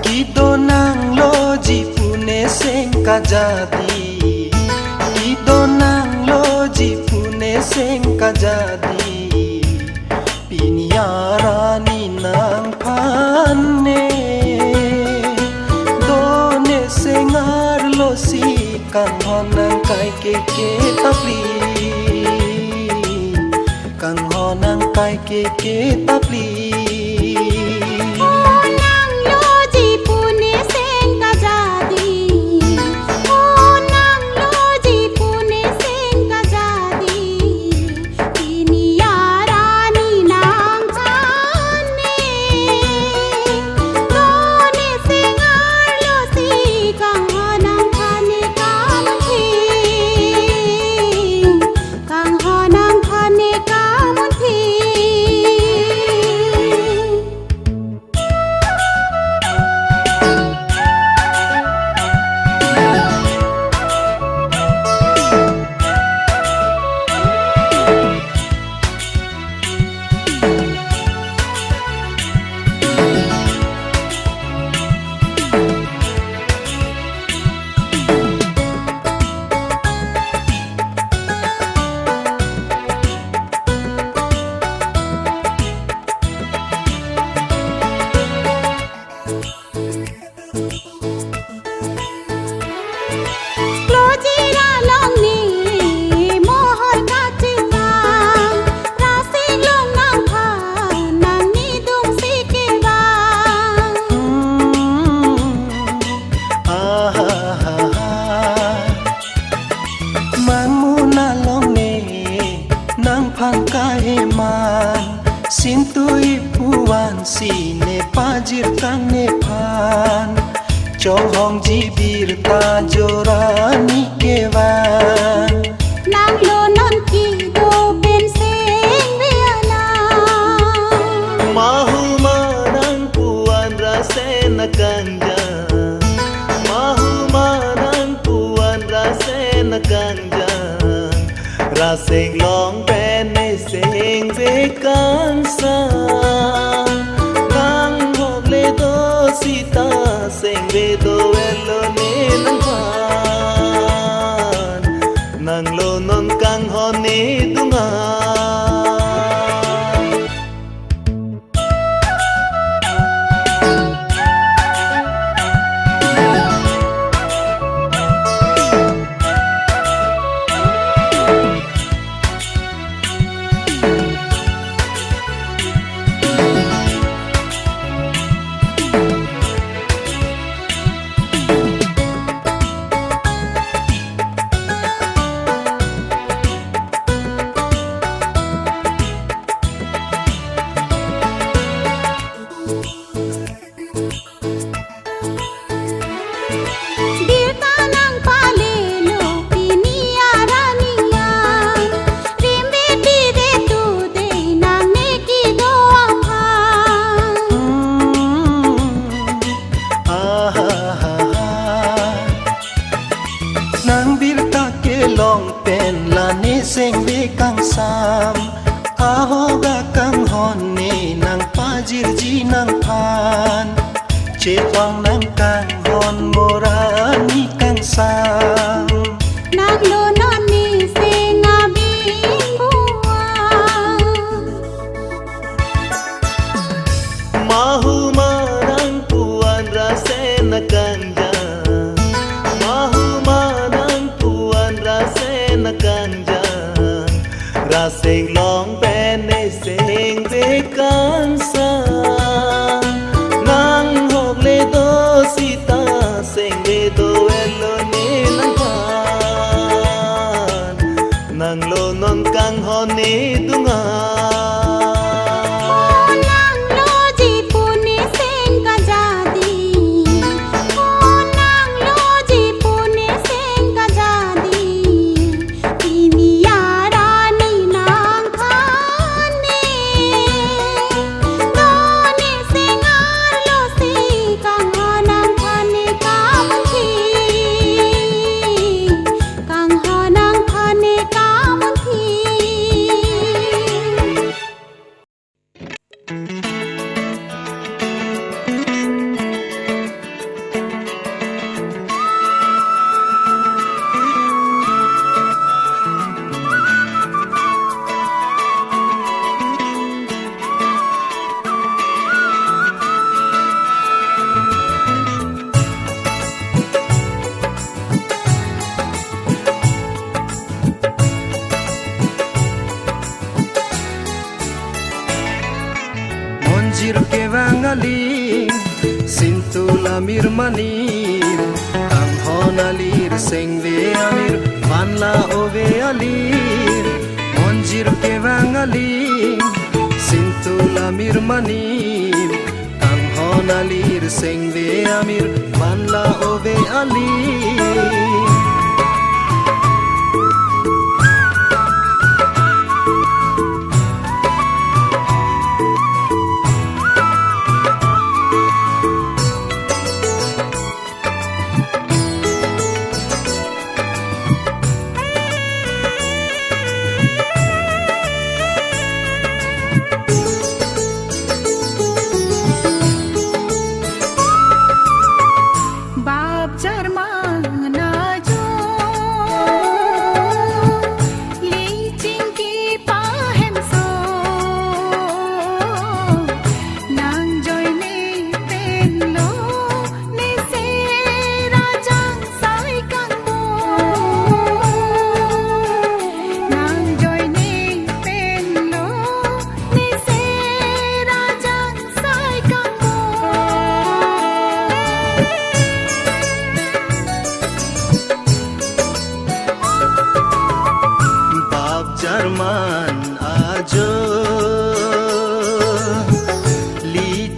Kido nang lo ji pune seng ka jadi Kido nang lo ji pune seng ka jadi Piniarani nang phanne Done sengar lo si kang honang kai ke tapli Kang honang kai ke tapli nang lo ji pune seng ka jadi nang lo ji pune seng ka jadi ini yara fan sintui puan sine pajir kang ne phan trong hong jibir ta jorani kewan nang lo non ki do ben seng viana Mahu manang puan rasena kanja Mahu manang puan rasena kanja Raseng long pene seng ve kansa Kang hok le do sita seng ve do elo ne nang pan Nang lo non kang hon ne dunga long pen la ni seng vi kang sam ahoga kang hon ni nang pajir ji nang phan che wang nang kang hon morani kang sam nang lo non ni seng abing bua Mahu manang puan rasena kanja Mahu manang puan rasena kanja Raseng long pene seng ve kansa Nang hok le do sita seng ve do elo ne nang pan Nang lo non kang hon ne dunga nang lo ji puni seng ka jadi nang lo ji puni seng ka jadi ini yarani nang khane doni seng ar lo si kang hanang khane ka bunthi kang hanang khane ka bunthi monjir ke vangaling sintula mirmanir kang honalir seng ve amir manla ove alir monjir ke vangaling sintula mirmanir kang honalir seng ve amir manla ove alir बाप चरमा ना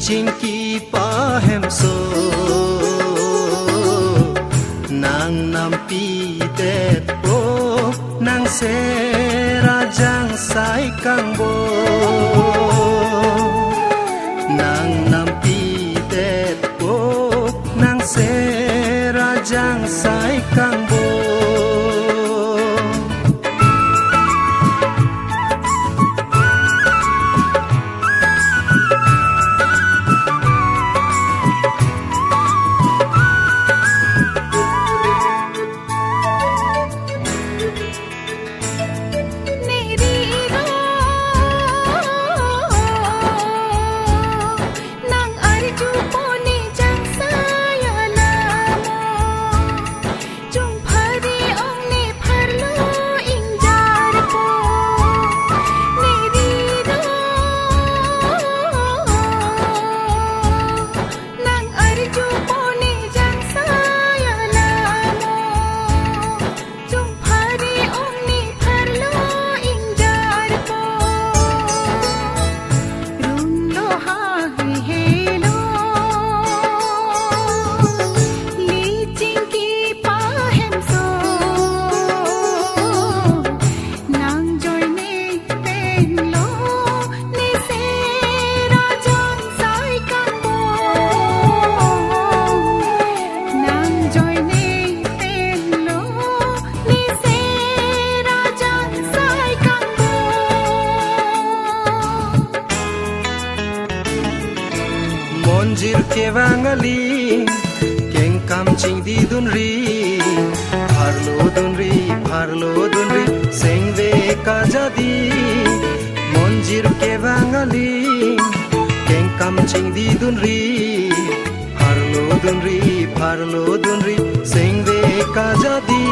chingki pahem so nang nampi det po nang se rajang sai kang bo nang nampi det po nang se rajang sai kang bo Monjir ke vangali keng kam ching di dunri pharlo dunri sengve ka jadi Monjir ke vangali keng kam ching di dunri pharlo dunri sengve ka jadi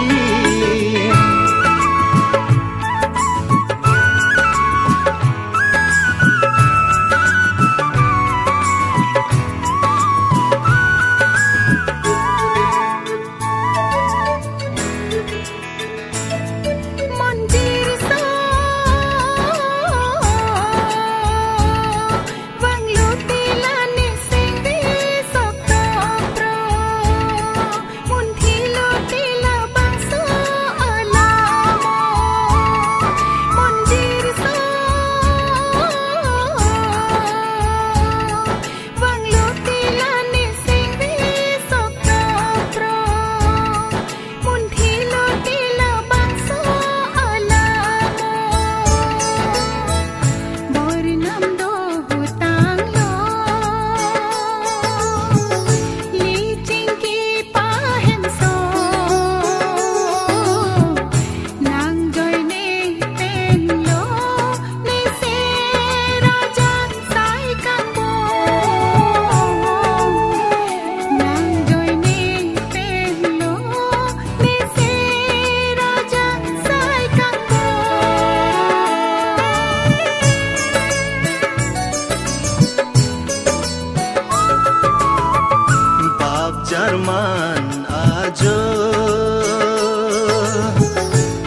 Jarman ajo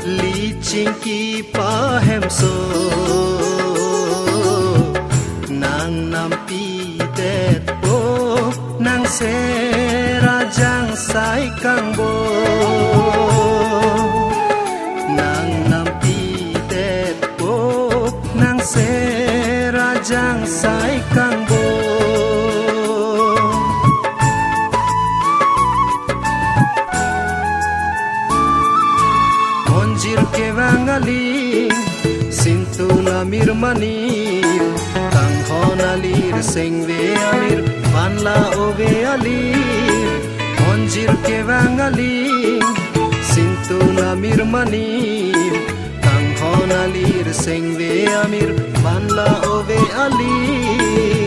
licing ki pahem so nang nampi det po nang se rajang sai kang bo nang nampi det po nang se rajang sai kang bo Monjir ke vangali sintula mirmani kang honalir sengve amir panla ove alir Monjir ke vangali sintula mirmani kang honalir sengve amir panla ove alir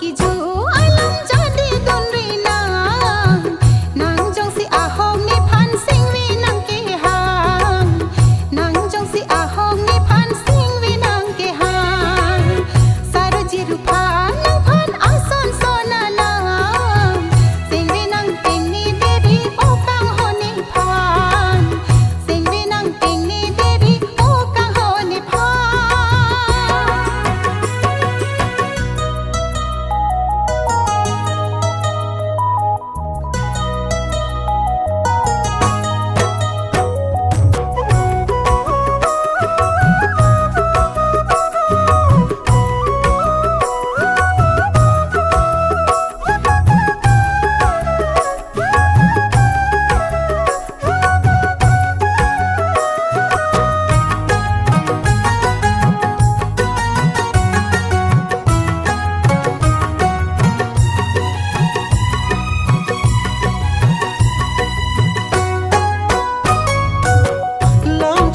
iki ju alam jadi don rinang nang jong si ahong ni phan sing vi nang ke hang nang jong si ahong ni phan sing vi nang ke hang sar ji rupa nang phan ason sona nang sing vi nang ting ni devi o kang ho ni phan sing vi nang ting ni devi o kang ho ni phan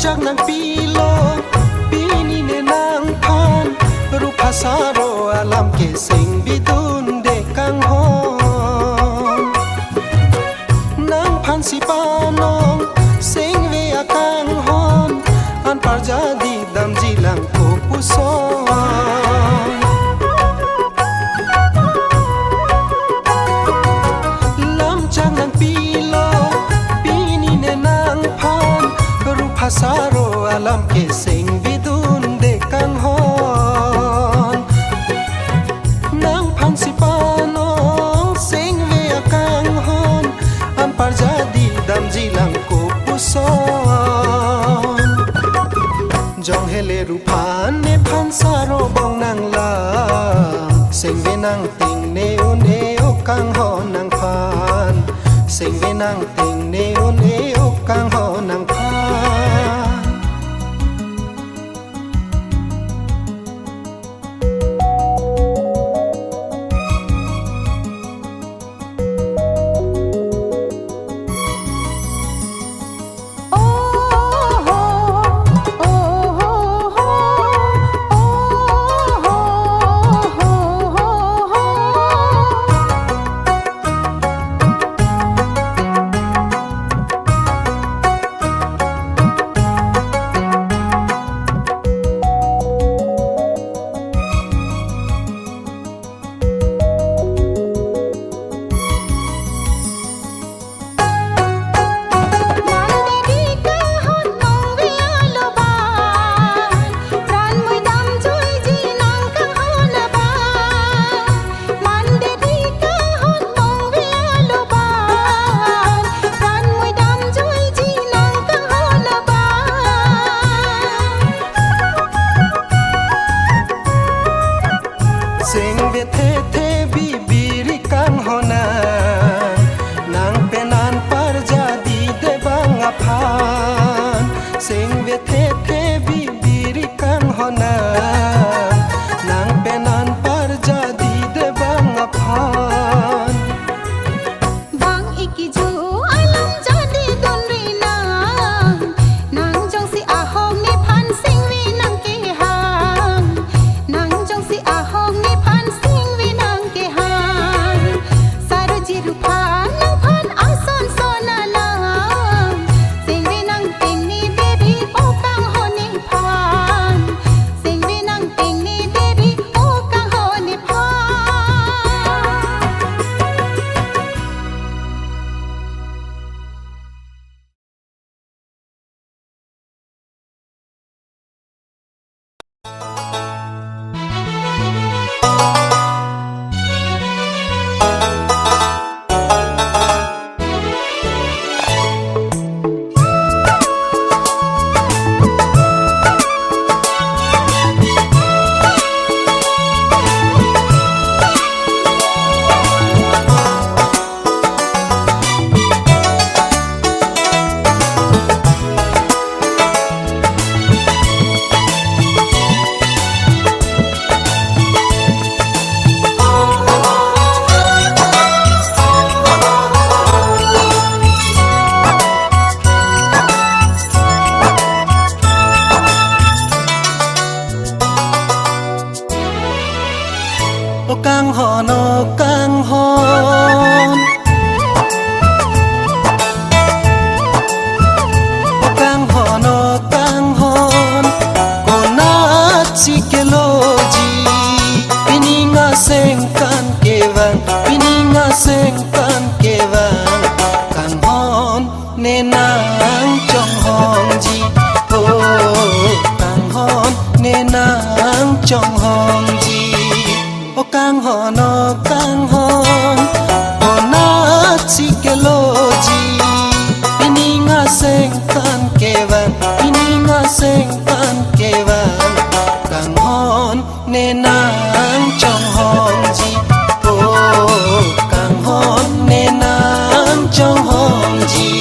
จากนางปีโลปีนี้เนนางพานรูปภาษาโรอาลำเกเซ็งบิดุนเด็กกังฮอนนางพันสิปานองเซ็งเวียกังฮอนอันปาร์จาดีดำจีลังโกปุซอนลำจากนางปีโลปีนี้เนนางพานภาษาโรอาลำเกเซ็งบิดุนเด็กกังฮอนนางพันสิปานองเซ็งเวียกังฮอนอันปาร์จาดีดำจีลังโกปุซอนจองเฮเลรูพานเนพันสาโรบองนางลาเซ็งเวนางติงเนโอเนโอกังฮอนนางพานเซ็งเวนางติงเนโอเนโอกังฮอนนางพานเสียงเวทเทบีบีริกังฮอนานางเป็นอันปาร์จาดีเดบังอภานเสียงเวทเทบีบีริกังฮอนานางเป็นอันปาร์จาดีเดบังอภาน bang iki ju alam jadi don rinang nang jong si ahong ni phan sing vi nang ke hang nang jong si ahong ni phan sing vi nang ke hang o kang hon o kang hon o kang hon o kang hon ko na chi ke lo ji pininga seng kan ke wang pininga seng kan ke wang kang hon ne nang chong hong ji o kang hon ne nang chong hong ji o kang hon o kang hon o na chi ke lo ji pininga seng kan ke wang pininga seng kan ke wang kang hon ne nang chong hong ji o kang hon ne nang chong hong ji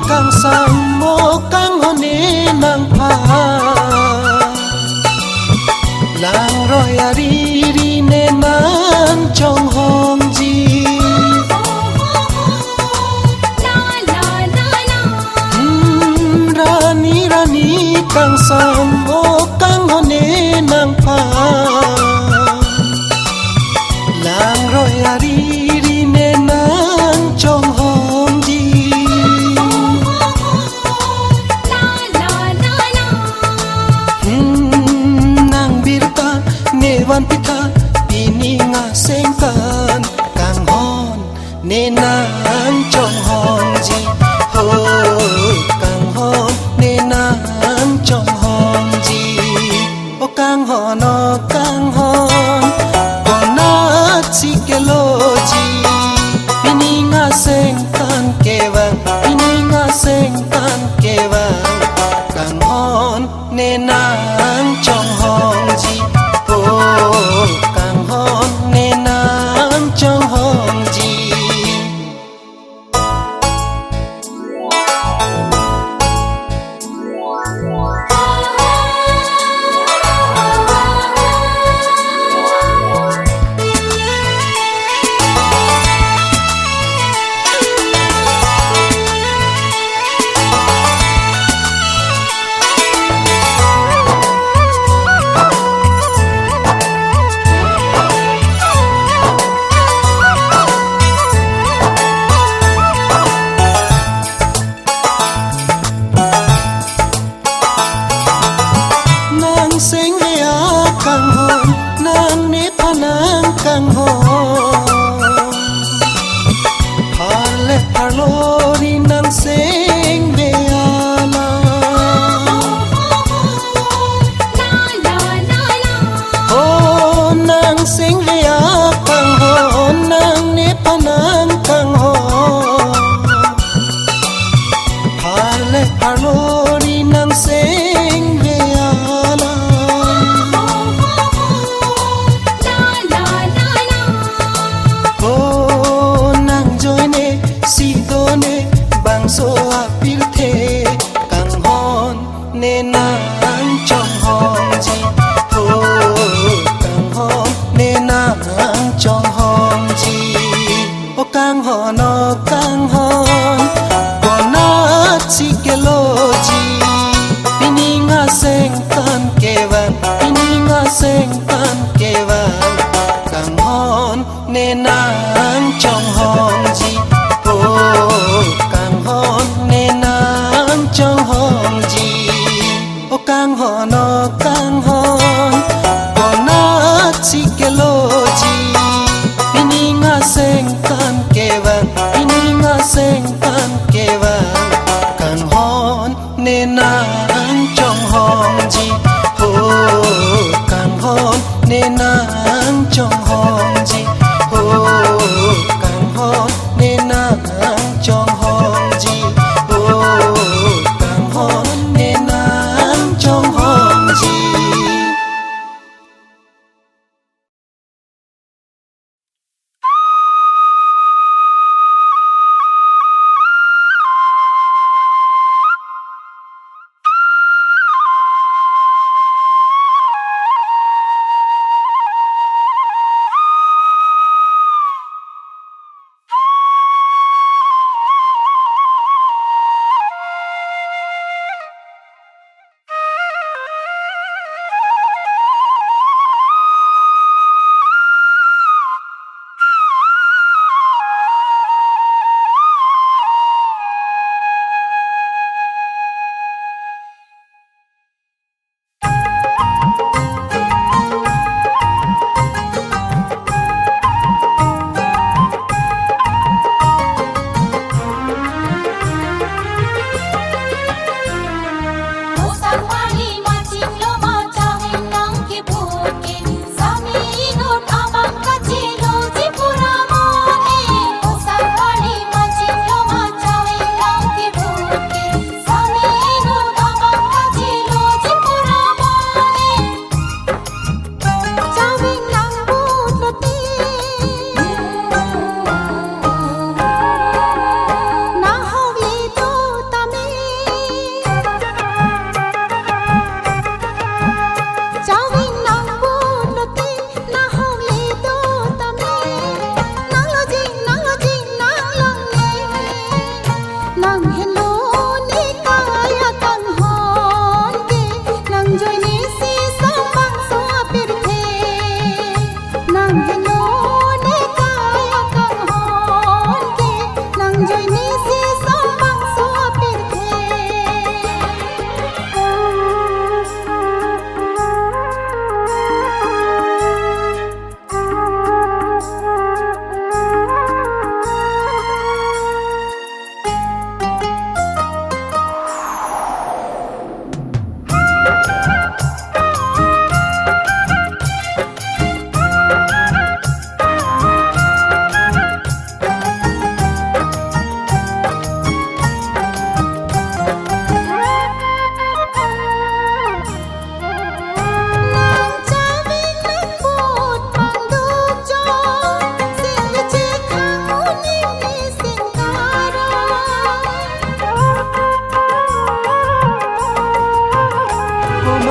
kang sang mo kang hone nang pha lang roi ari ri ne nan chong hong ji rani rani kang sang mo kang hone nang pha lang roi ari ri ne nan chong hong ji wan pitha pininga sengkan kang hon ne nang chong hong ji ho kang hon ne nang chong hong ji o kang hon o kang hon o na chi ke lo ji pininga sengkan ke wang pininga sengkan ke wang kang hon ne nang chong hong ji kang hon ne nang chong hong ji sing ve a kang hon nang ne panang kang hon phale phalori nang sing ve a la oh nang sing ve a kang hon nang ne panang kang hon phale phalori nang sing ve a so apil the kang hon ne nang chong hong ji ho kang hon ne nang chong hong ji o kang hon o kang hon ko na chi ke lo ji pininga seng kan ke wang pininga seng kan ke wang kang hon ne nang chong hong ji ho kang hon ne nang chong hong ji o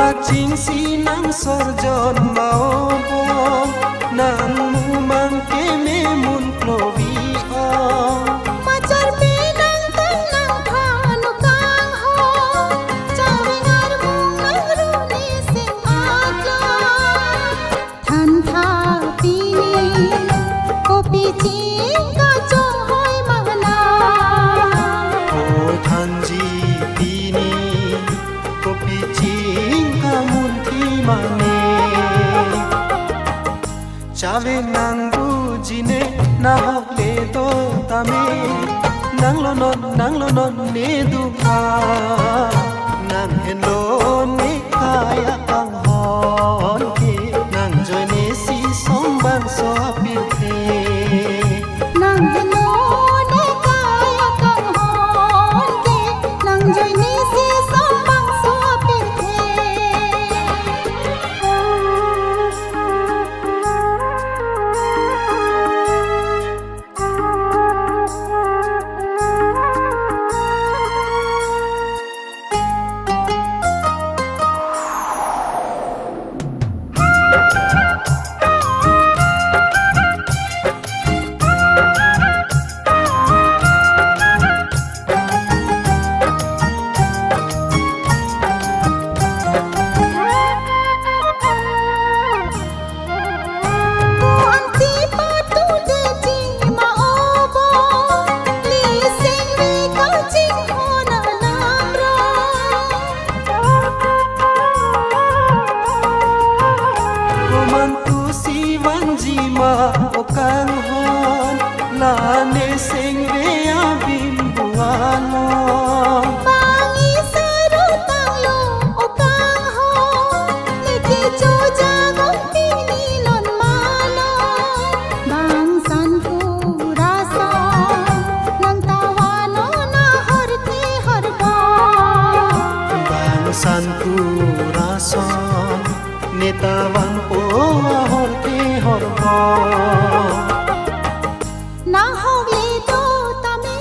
Macingsi nang sorjon maobong nang mumang keme mun klovi ong Macar pinang tenang panukang ho Cawengar mung nang runi sing agak Than tha pini kopi ching ka choy mahna o thanji pini kopi ching kamun thi mane Chave nang bujine na hokle do tame nang lo non ne duha nang hen lo ne kaya kang hon ke nang joy ne si som bang so pil the Nang heno ne kaya kang hon ke Nang joy ni si som bang so pin Okang hon la ne sing re abim buano Bangi saru tang lo o kang ho Ni ki chu jagong pini non malo Bang san pu rasa Nang tawano na harti harba bang san purason netawan po horti horbo Na hogle to tami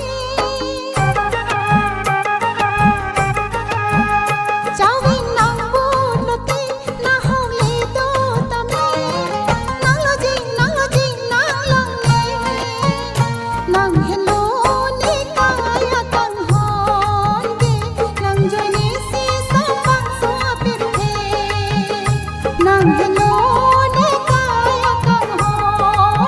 Chawing nang bunuti Na hogle to tami Nang lo jing nang long ne Nang hello ni kaya kang hon ge Nang joy ni si sabang so apir the Nang hello ni kaya kang hon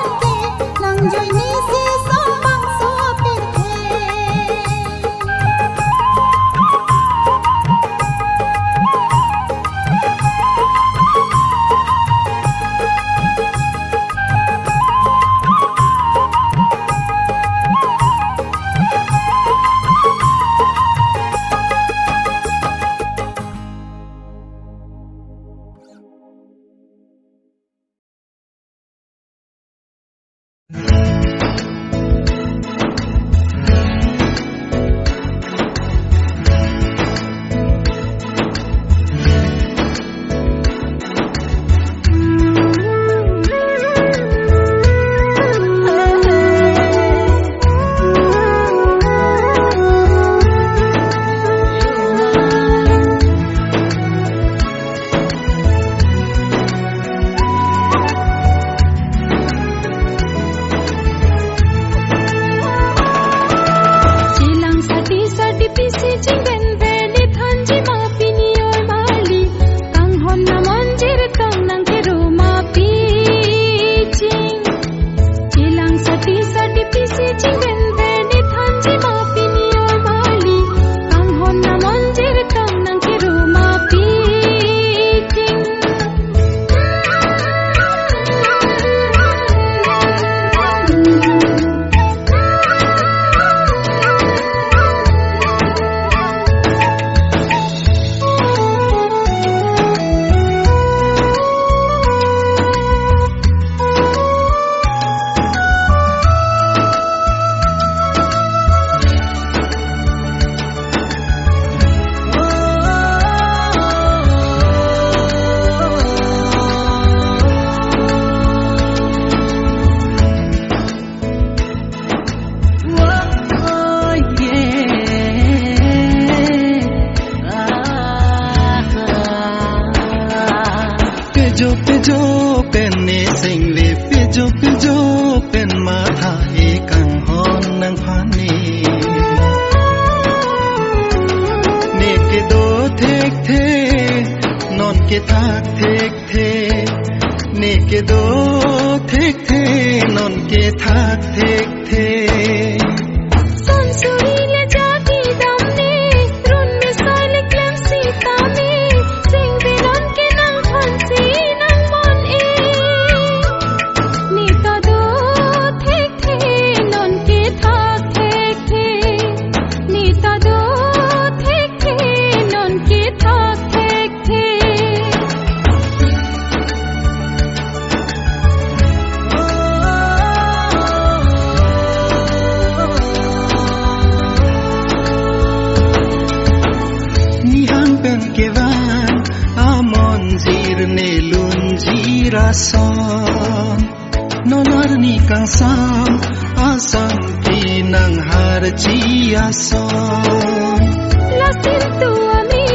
के थाक थेक थे नेके दो थेक थे नन के थाक थेक थे Sansuriile jati damne run me sile klemsi tame sing binon ke nang phansi nang mon e nita do thek the non ke thak thek the nita do thek the non ke thak thek the Nihan pen kevan amon zir ne lun zirason nonar ni kang sam asam ki nang har chi ason La sintu ami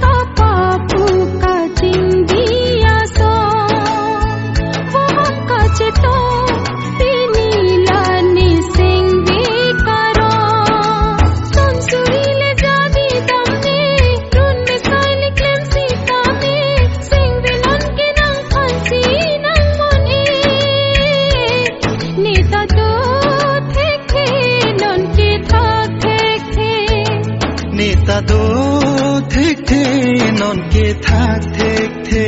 tapa puka jindia so Waham ka chito pinila ni sing vikaro Sansurile jadi damne run me sile klemsi tame sing binon ke nang phansi nang mon e nita do thek the non ke thak thek the नेता दो थेक थे नन के थाक थेक थे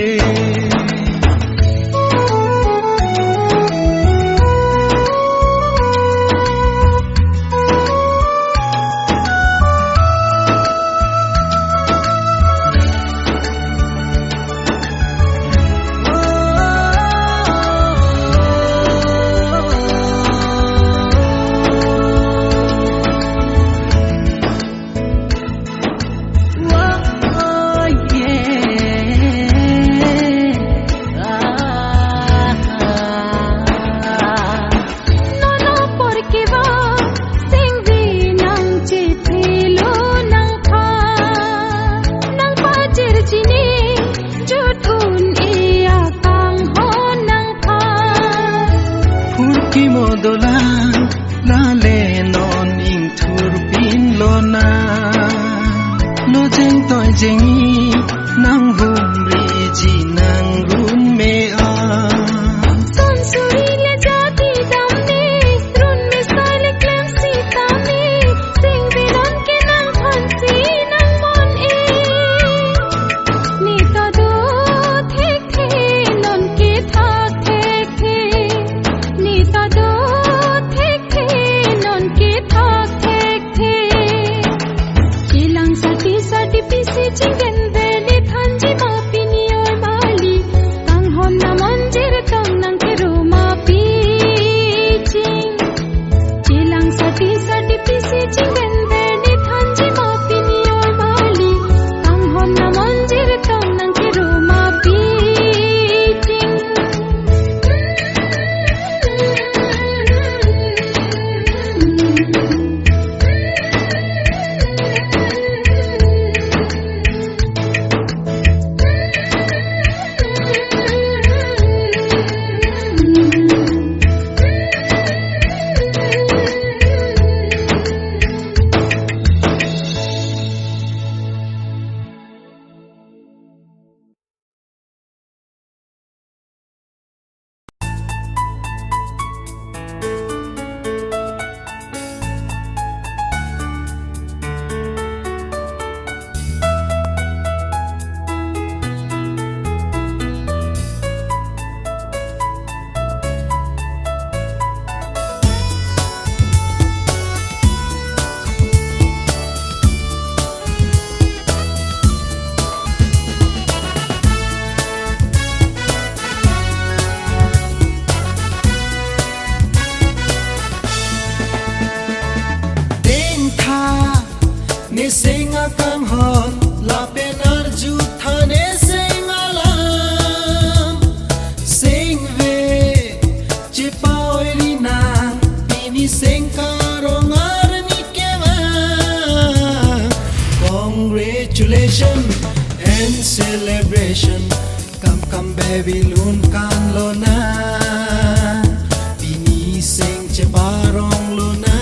Nono porque va sing vi nang chithilo nang pha nang pa chirchini jutun ia kang ho nang pha फुर्की मोदोलान लाले नन इं थुरपिन लोना लोजें तोय जेंगी नang humri ji nang rum me a Sansurile jati damne run me sile klemsi tame sing binon ke nang phansi nang mon e nita do thek the non ke thak thek the nita do thek the non ke thak thek the Kilang sati sati pisi chingen veli thanji ma pini or mali tang hom na manjir tang nang ke ruma pi ching Kilang sati sati pisi chingen veli thanji ma pini or mali tang hom na manjir tang nang ke ruma pi ching ne senga kam hon la penar ju thane senga lam sing ve che paori na ini seng karongar ni kema congratulations and celebration come baby lun kan lo na ini seng che parong lo na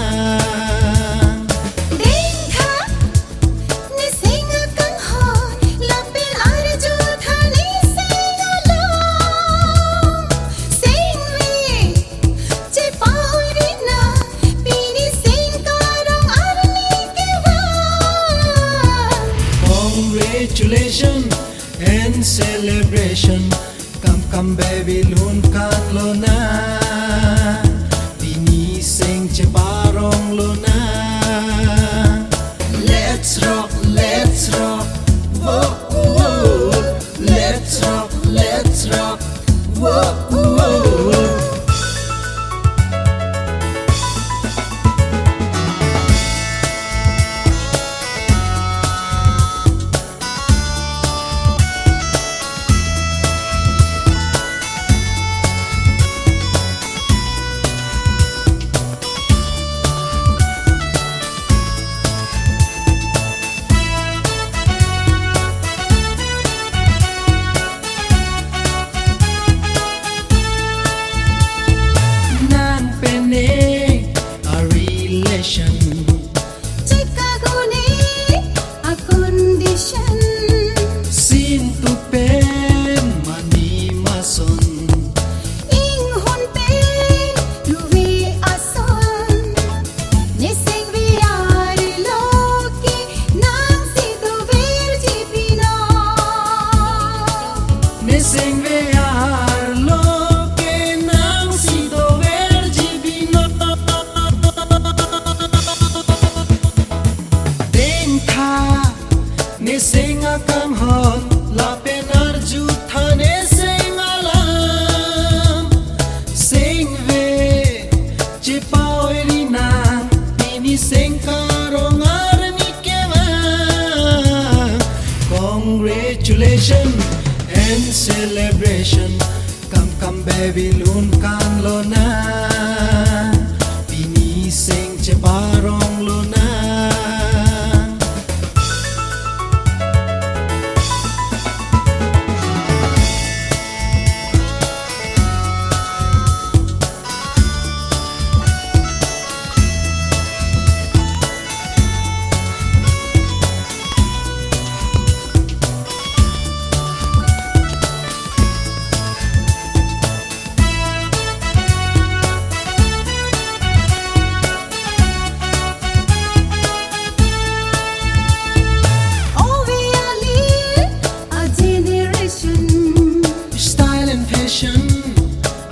Dengha ni singa kang hon lapil arju tha Congratulations and celebration. Come baby lun kan lo na. Bini sing ceparong lo na. Let's rock, whoa, whoa. Let's rock, whoa, whoa. Chicago ni a condition. Sin tu pen mani mason. Ing hun pen luwi ason. Nising viari loki nang sito virgi pino. Nising vear loke nang sito vergi bino. Nising akang hon lapen arju tha nising alam. Sing ve chipao rina ini sing karong armi kewa. Congratulations and celebration. Come baby lun kan lo na. Ini sing ceparong lo na.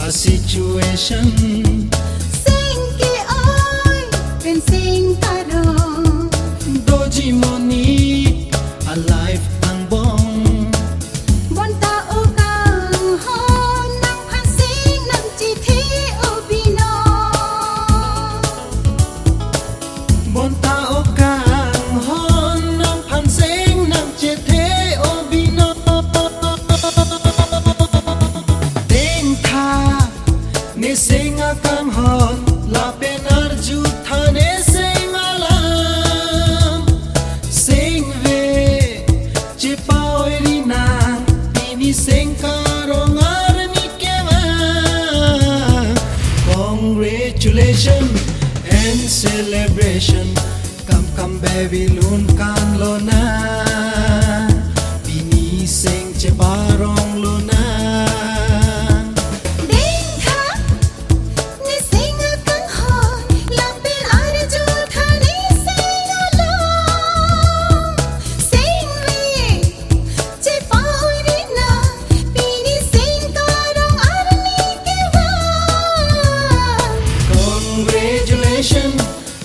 A situation. Sing ki ay pen sing karong. Doji money a life ang bong. Bon tao kang hon nang pansing nang chiti ubino. Bon tao kang hon ng pansing ng chete o bino. Nising akang hon lapen arju tha nising alam. Sing ve chipao rina ini sing karong armi kewa. Congratulations and celebration. Come baby lun kan lo na. Bini sing ceparong lo na.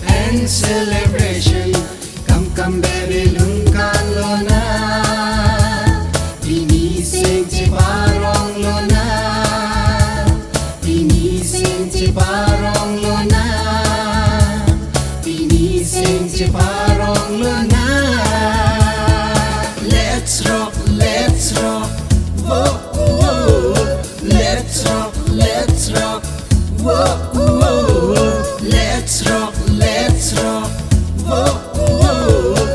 And celebration. Come baby lun kan lo na. Bini sing ceparong lo na. Bini sing ceparong lo na. Bini sing ceparong lo na. Let's rock, whoa, whoa. Let's rock, whoa, whoa. Let's rock, whoa, whoa.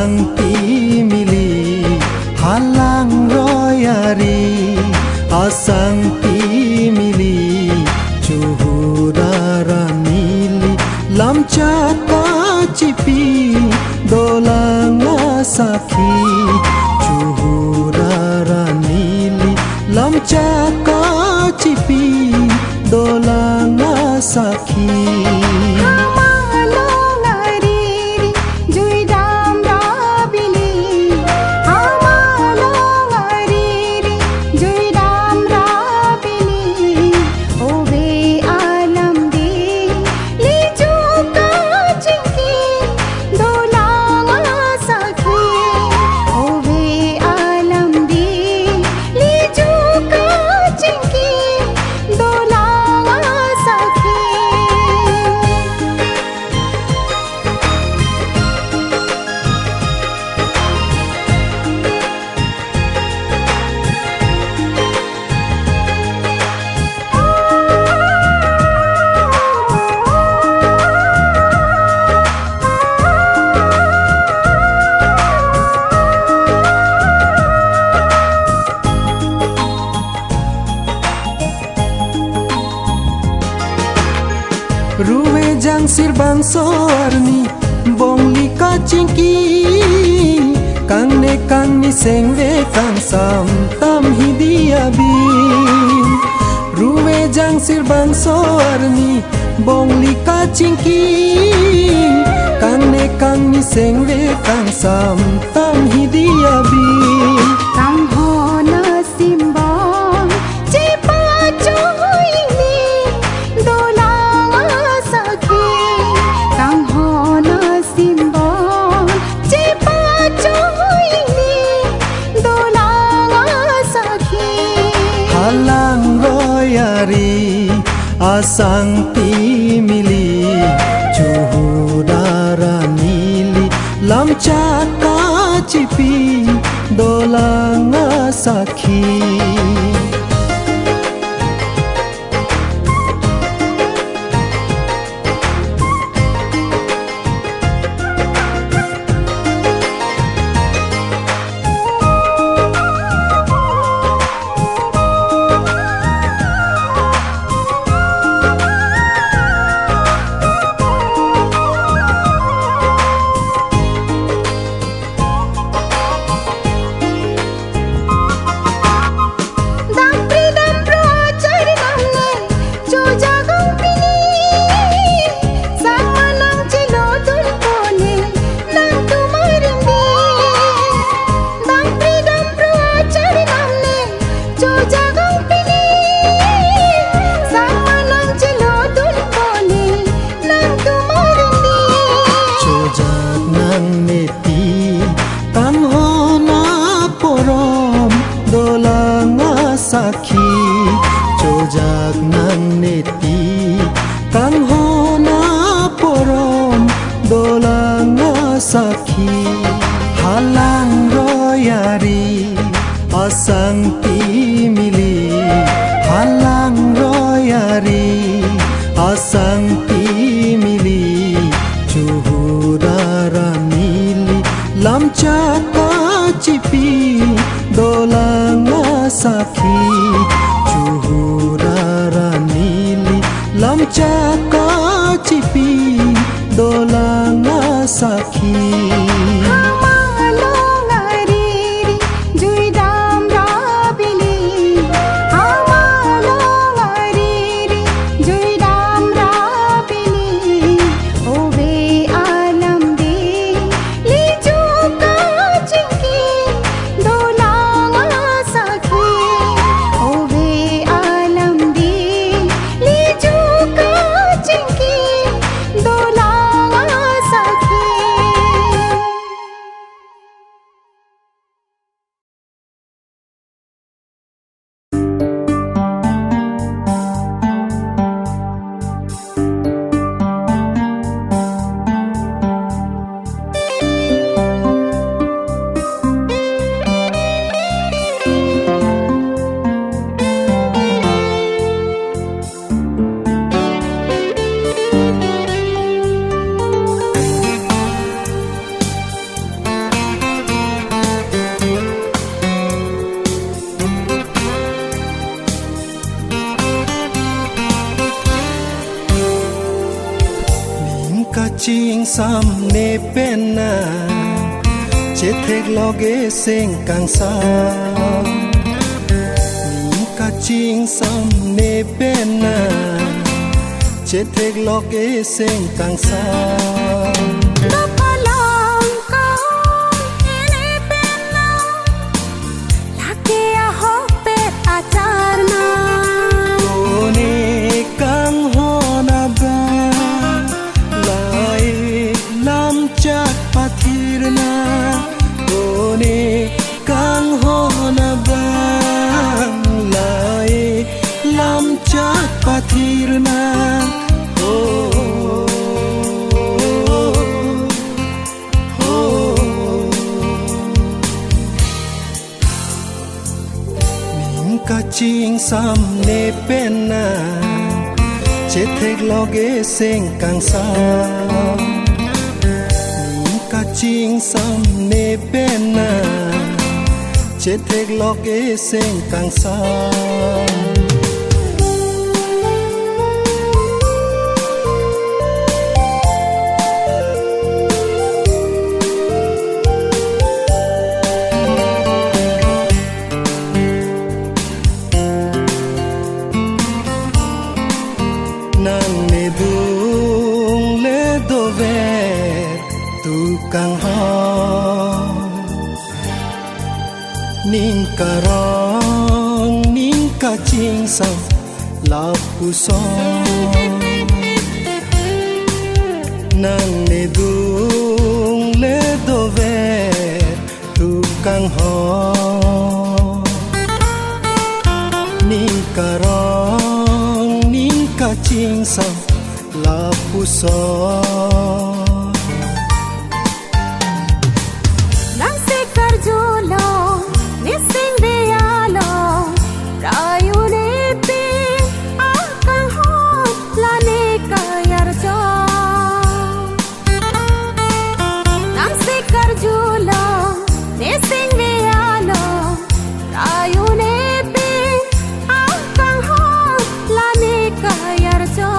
asangti mili halang royari asangti mili chuhurara mili lamchaka chipi dolanga sakhi chuhurara mili lamchaka chipi dolanga sakhi Ruwe jang sirbang sorni bongli ka chingki kang ne kang ni sengwe kang sam tam hi dia bin Ruwe jang sirbang sorni bongli ka chingki kang ne kang ni sengwe kang sam tam hi dia bin kang hona simbang chepa choini dolang sakhi kang hona simbang chepa choini dolang sakhi halang royari asangti mili chuhudara mili lamchaka chipi dolanga sakhi sakhi chojak nang neti kang hona porom dolanga sakhi halang royari asangti mili halang royari asangti mili chuhurara mili lamchaka chipi dolanga sakhi chuhurara mili lamchaka chipi dolanga sakhi dolang sakhi sam ne penna che thek loge seng kang sam nim ka ching sam ne penna che thek loge seng kang sam pathirna nim ka ching sam ne penna che thek loge seng kang sam nim ka ching sam ne penna che thek loge seng kang sam nang ne dung le do ve tu kang ho ning ka rong ning ka ching sam la pu so nang ne dung le do ve tu kang ho ning ka rong ka ching sam la pu so nang se kar julo ni sing de alo rayu ne pe akan ho la ne ka yar jo nang se kar julo ni sing de alo rayu ne pe akan ho la ne ka yar jo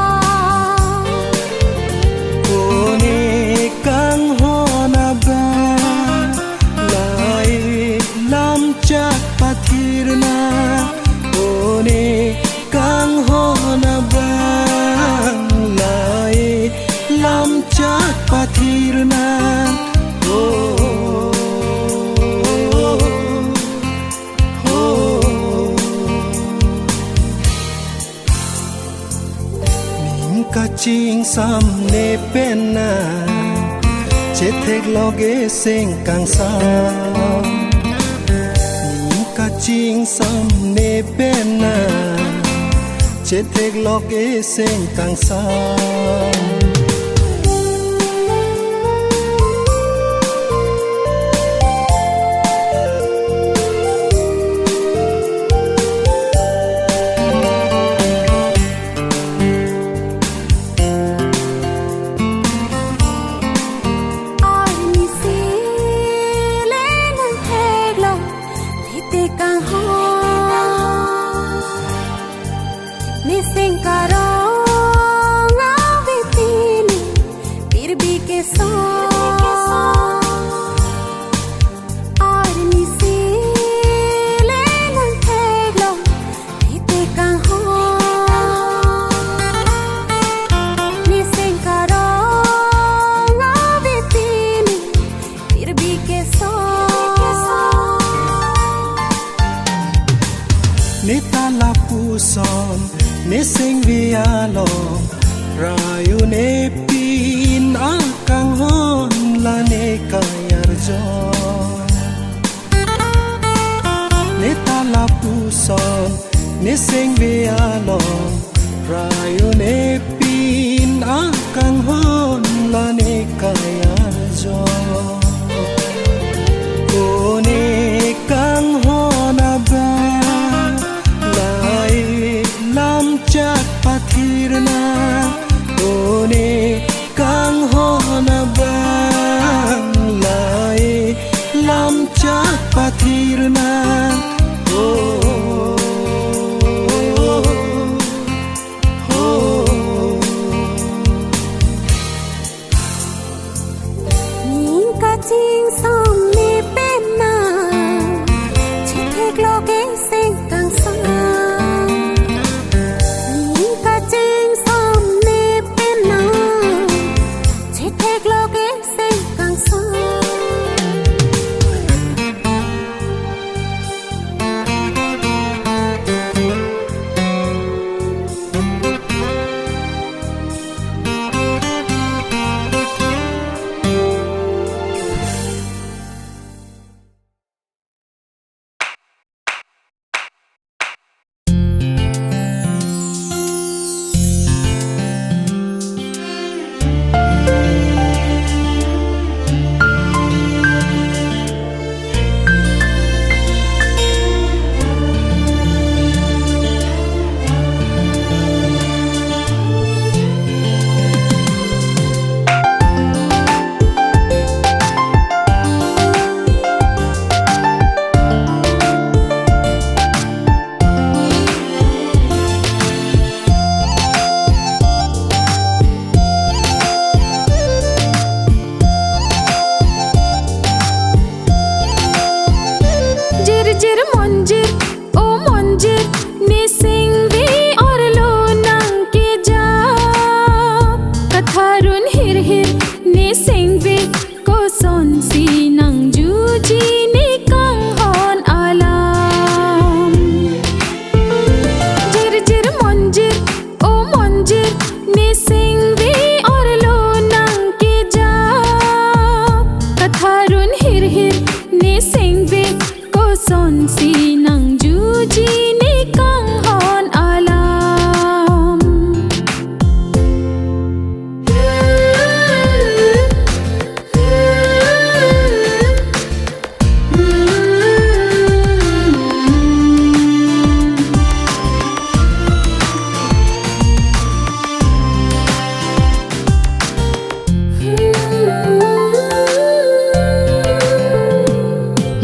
one kang ho na ba lai lam cha pathirna one kang ho na ba lai lam cha pathirna ka ching sam ne penna che thek loge seng kang sam nim ka ching sam ne penna che thek loge seng kang sam Sing karong ave tini pir bhi ke song aur nisi le nan theglo ite kang ho ni sing karong ave tini pir bhi ke song ne ta la pu son ne sing vi alo rayu ne pin akang hon la ne kayar jo ne ta la pu son ne sing vi alo rayu ne pin akang hon la ne kayar jo one kang hon ba lai lam chat pathirna one kang ho na ba lai lam chat pathirna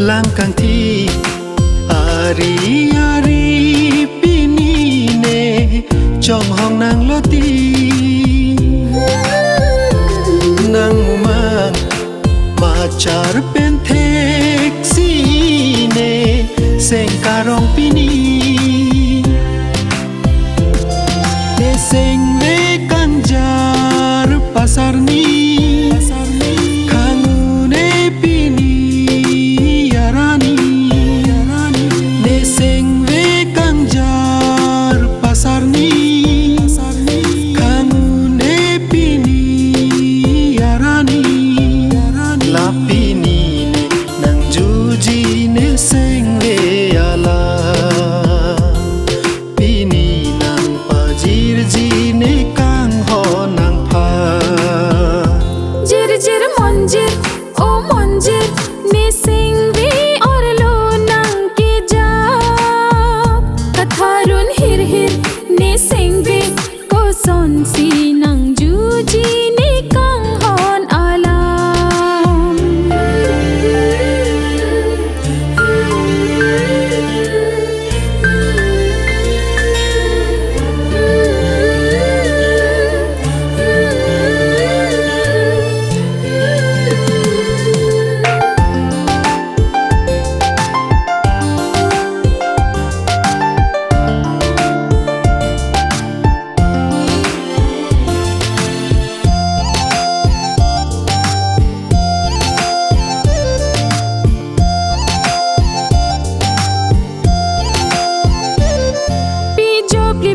langkang ti ari pinine trong hong nang loti nang mumang macar pentek sine seng karong pini te seng le kanjar pasar ni kangune pini yarani ne seng le kanjar pasar ni kangune pini yarani lapini ne nang juji ne seng le ala pini nang pajir ji ne kang ho nang pha Jir jir monjir o monjir ne singvi or lo nang ke jab katharun hir hir ne singvi ko son si nang juji ne kang hon alam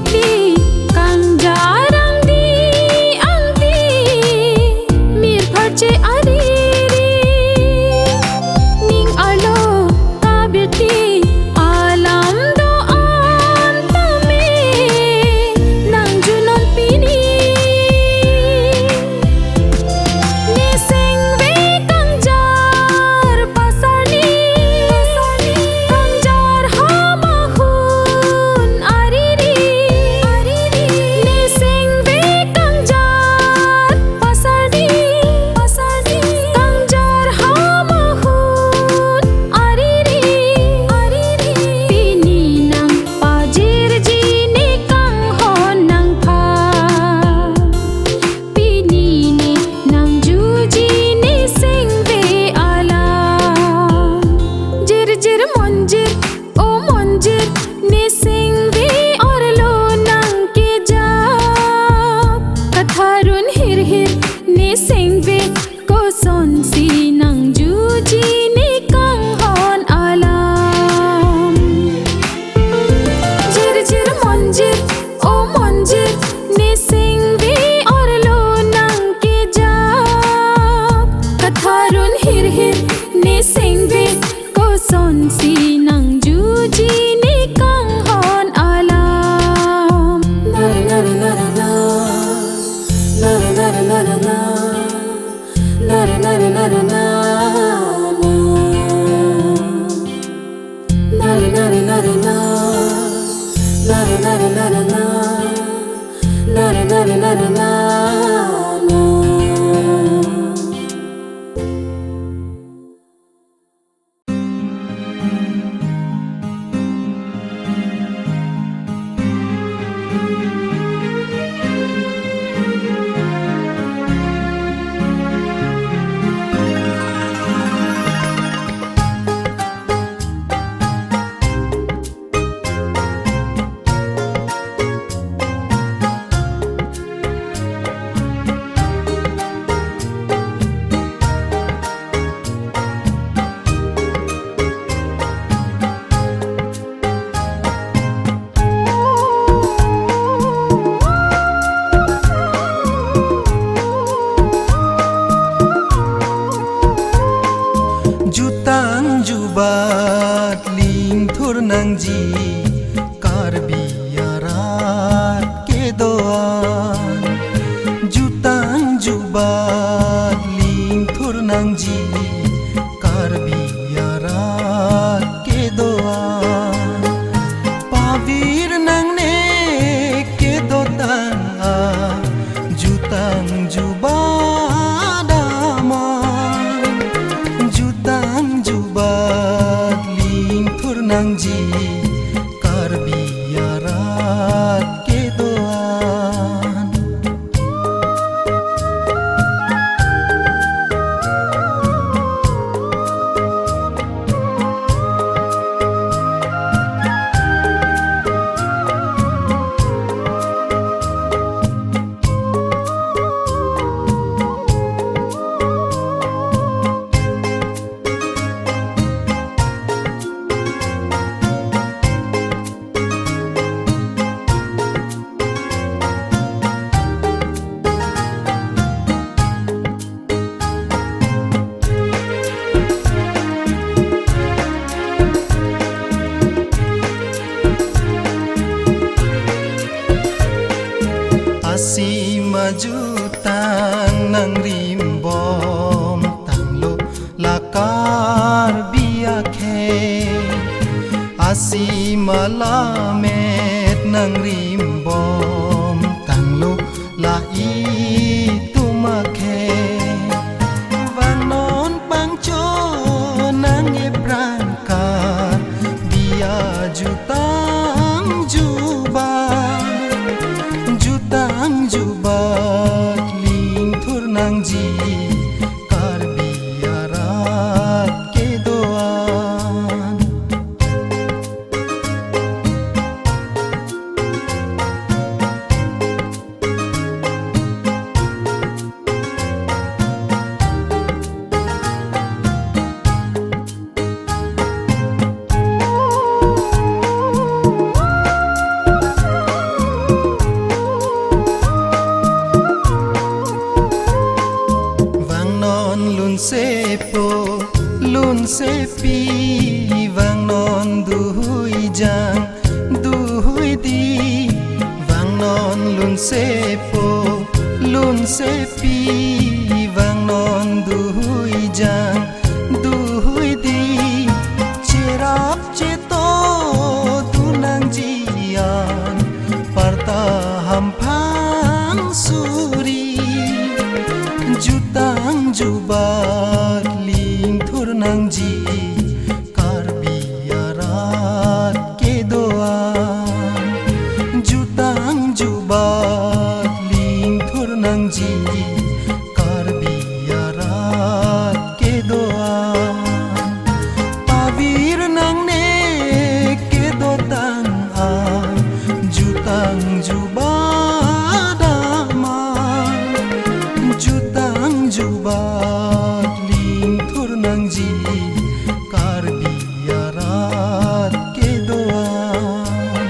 Pli kang jarang di angti mir pharche ariri ning alo kabirti alam do antame nang junon pini ne sengve kang jar pasarni kang jar hamahun ariri ne sengve kang jar pasarni kang jar hamahun ariri pini nang pajir ji ne kang hon nang pha pini ne nang juji ne sengve ala jir jir monjir o monjir ne sengve or lo nang ke jab katharun hir hir ne sengve ko son si nang juji ne kang hon alam jir jir monjir o monjir ne sengve or lo nang ke jab katharun hir hir ne sengve ko son si nang juji ne kang hon alam jutang jubat ling thur nang ji kar biarat ke doan jutang jubat ling thur nang ji kar biarat ke doan pavir nang ne ke dotan a jutang jubat jutang jubah nang ji kar biarat ke doan. Asi maju tang nang rimbom tang lo lakar biakhe. Asi malamet nang rimbom tang lo la I tumakhe. Vanon pangcho nang ebrangkar dia jutang jubah. Jutang jubat ling thur nang ji kar biarat ke doan. Lun sepi vang non duhui jang duhui di vang non lun sepi vang non duhui jang duhui di cerap ceto tunang jian parta hampang suri jutang jubat nang ji kar biarat ke doan. Jutang jubat ling thur nang ji kar biarat ke doan. Pavir nang ne ke dotang an jutang jubat aman. Jutang jubat nang ji kar biarat ke doan.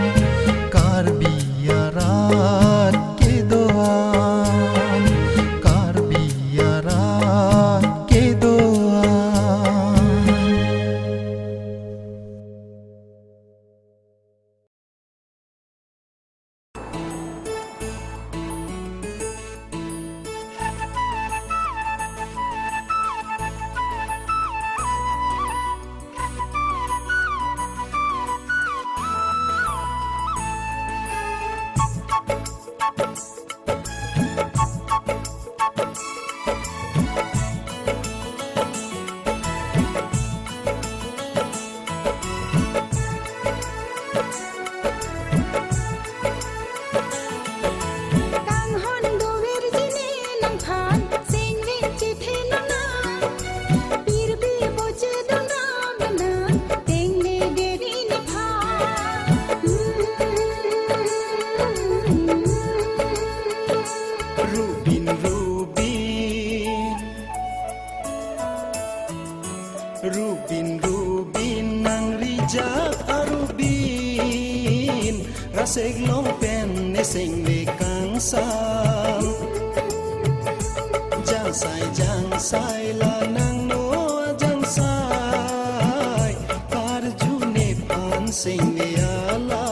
Kar biarat ke doan. Kar biarat ke doan. Rubin Rubin nang rijak arubin raseg long pen neseng le kang sam jang sai la nang no jang sai kar june pan sing le ala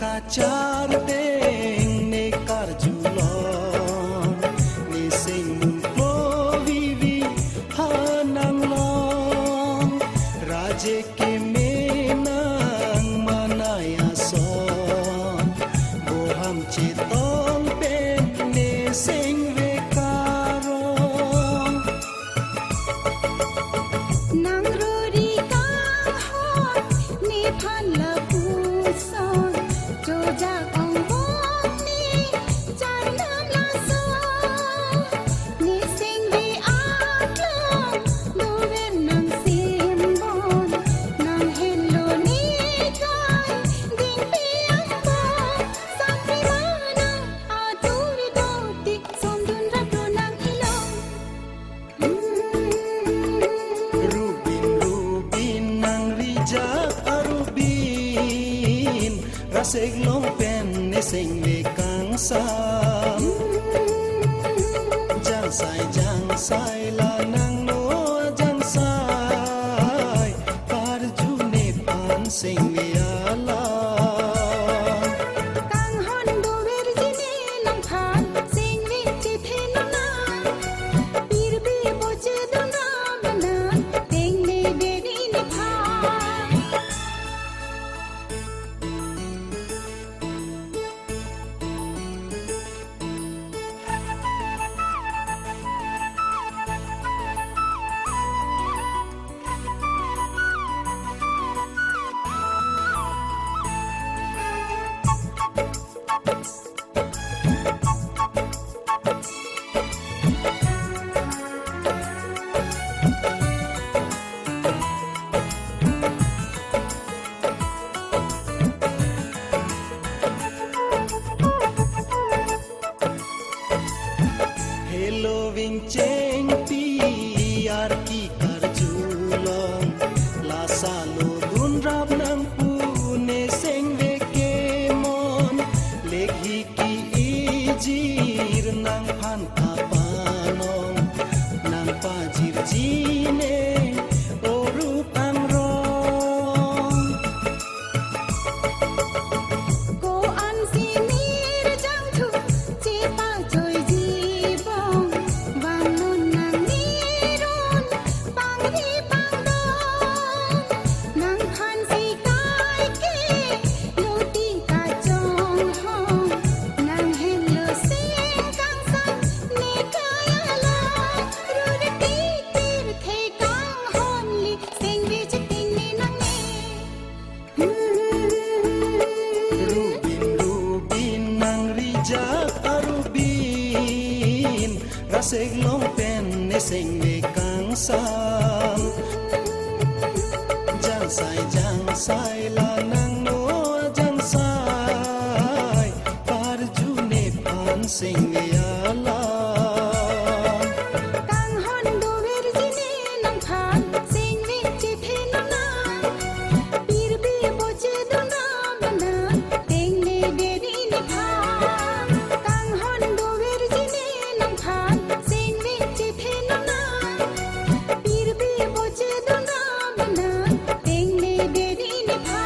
kacar deng ne karjulon ne sing mungko vivi hanang long raje ke menang manaya son boham cetong ben ne sing ve karong nang ruri kang hot ni phan la pu son jo ja kong bom ni chan nam la son ni sing vi at long lu ven nang sim bon nang hello ni kai ding pi ang bo sang pi mana a tu ri do ti som dun ra pro nang ilong Rubin Rubin nang rijak arubin raseg long pen ne sing le kang sam jang sai la nang no jang sai par ju ne pan sing le ala kang hon do ver jine nang phan sing vi chi the na na pir bi bo che do na bana teng ne de ni ni pha Hello ving cheng pi ar ki karjulong la salo dun rap nang pu ne seng ve ke mon leghi ki ijir nang phan ka panong nang pa jir jine oru pang rong ko an si mir jang thu che pa choi ji bong wang nun nang ni ron pang ri pang do nang han si kai ke lo ti ka chong hong nang hello sing kang sang ni kaya la ru de ti tir the kang hon li sing vi chi ting ni nang ne Rubin Rubin nang rijak arubin raseg long pen ne sing le kang sam jang sai la nang no jang sai par ju ne pan sing le ala kang hon do ver jine nang phan sing vi chi the na na pir bi bo che do na bana teng ne de ni ni pha kang hon do ver jine nang phan sing vi chi the na na pir bi bo che do na bana teng ne de ni ni pha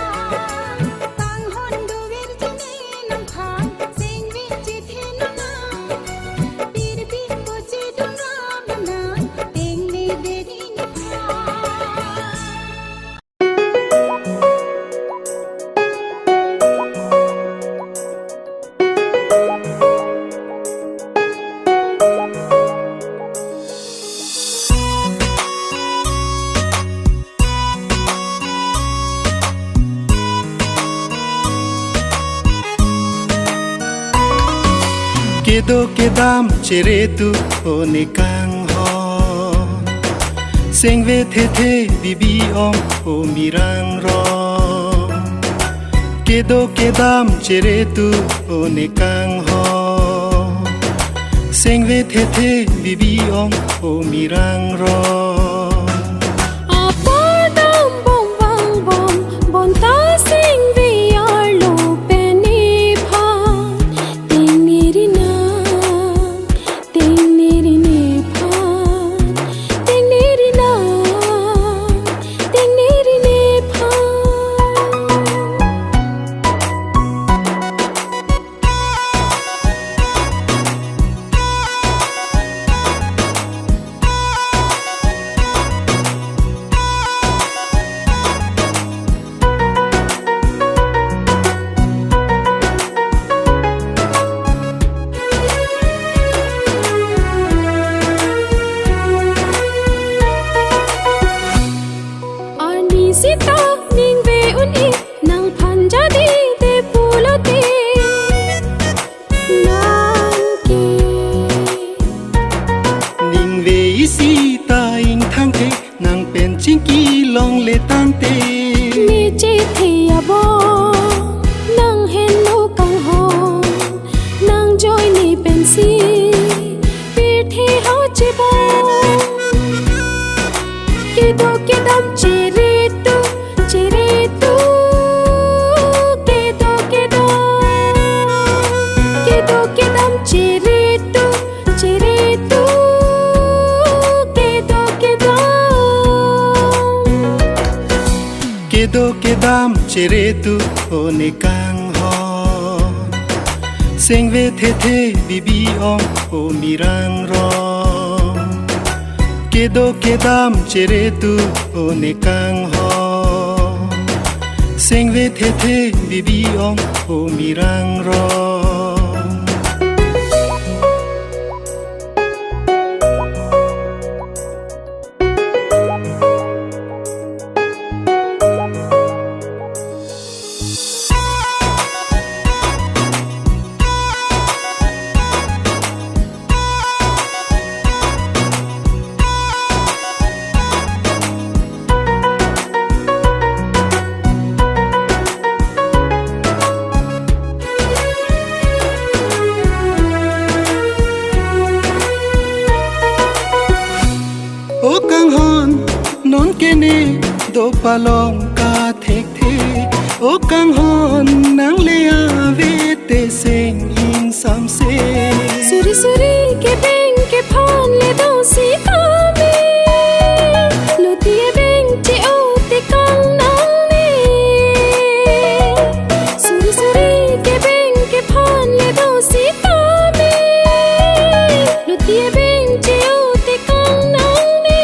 kang hon do ver jine nang phan sing vi chi the na na pir bi bo che do na bana teng ne de ni ni pha kedo kedam cheretu one kang hon sing ve the bibi om o mirang rom kedo kedam cheretu one kang hon sing ve the bibi om o mirang rom Apar dam bom bang bom bon ta sing vi ar lo penny phan ting ni ri na ting ni ri ne phan ting ni ri na ting ni ri ne phan dam chere tu one kang hon seng ve the the bibi om o mirang ron ke dam chere tu one kang hon seng ve the the bibi om o mirang ron o kang hon non kene do palong ka thek the o kang hon nang le ave te seng in sam se Suri suri ke beng ke phon le do si ame Lutie beng che o te kang nang ne Suri suri ke beng ke phon le do si ame Lutie beng che o te kang nang ne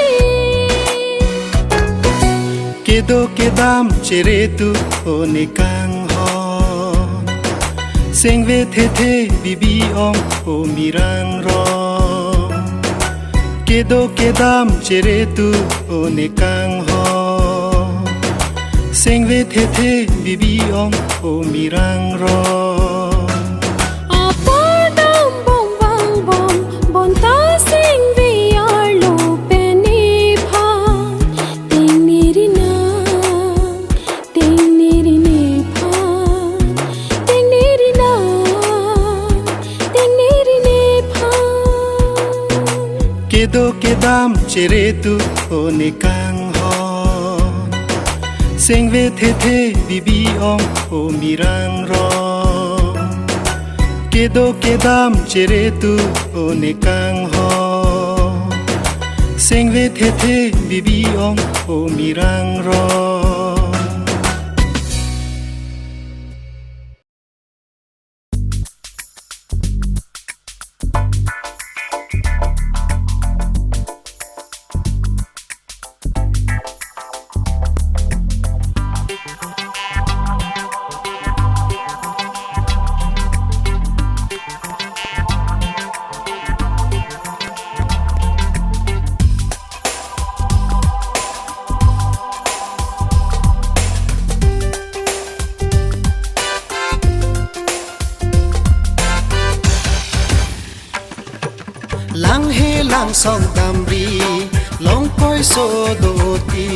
ke dam chere tu one kang hon seng ve the the bibi om o mirang ron ke dam chere tu one kang hon seng ve the the bibi om o mirang ron Apar dam bom bang bom bon ta sing vi ar lo peni pha ting ni ri na ting ni ri ne pha ting ni ri na ting ni ri ne pha ke dam chere tu one kang hon seng ve the the bibi om o mirang ron ke dam chere tu one kang hon seng ve the the bibi om o mirang ron lang he lang song damri long koi so do ti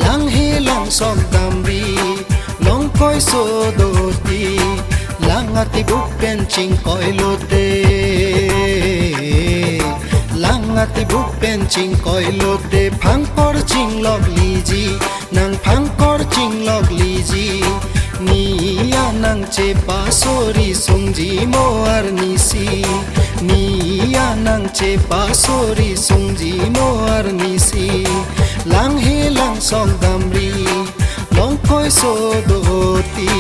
lang he long song damri long koi so do ti lang ati buk pen ching koi lo te lang ati buk pen ching koi lo te phang por ching log li ji nang phang kor ching log li ji ni ya nang che pa sori sung ji mo ar ni si ni ya nang che pa sori sung ji mo ar ni si lang he lang song damri long koi so do ti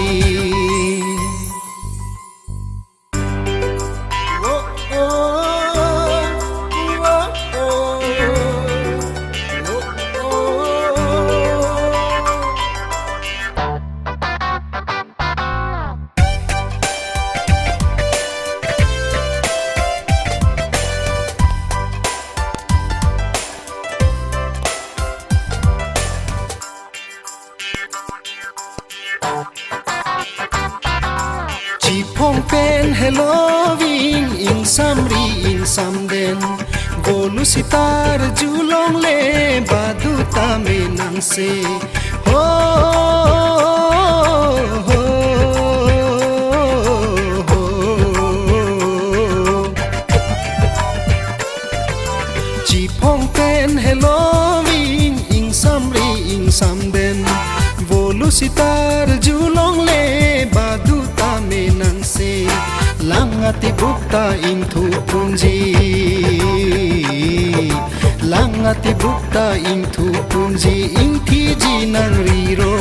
Phong pen Halloween in samri in samden bolu sitar julong le badu tame nang se ho ho ho Chi phong pen Halloween in samri in samden bolu sitar julong le badu tame nang se langati bukta in thu punji langati bukta ing thu punji ing thi ji nang riro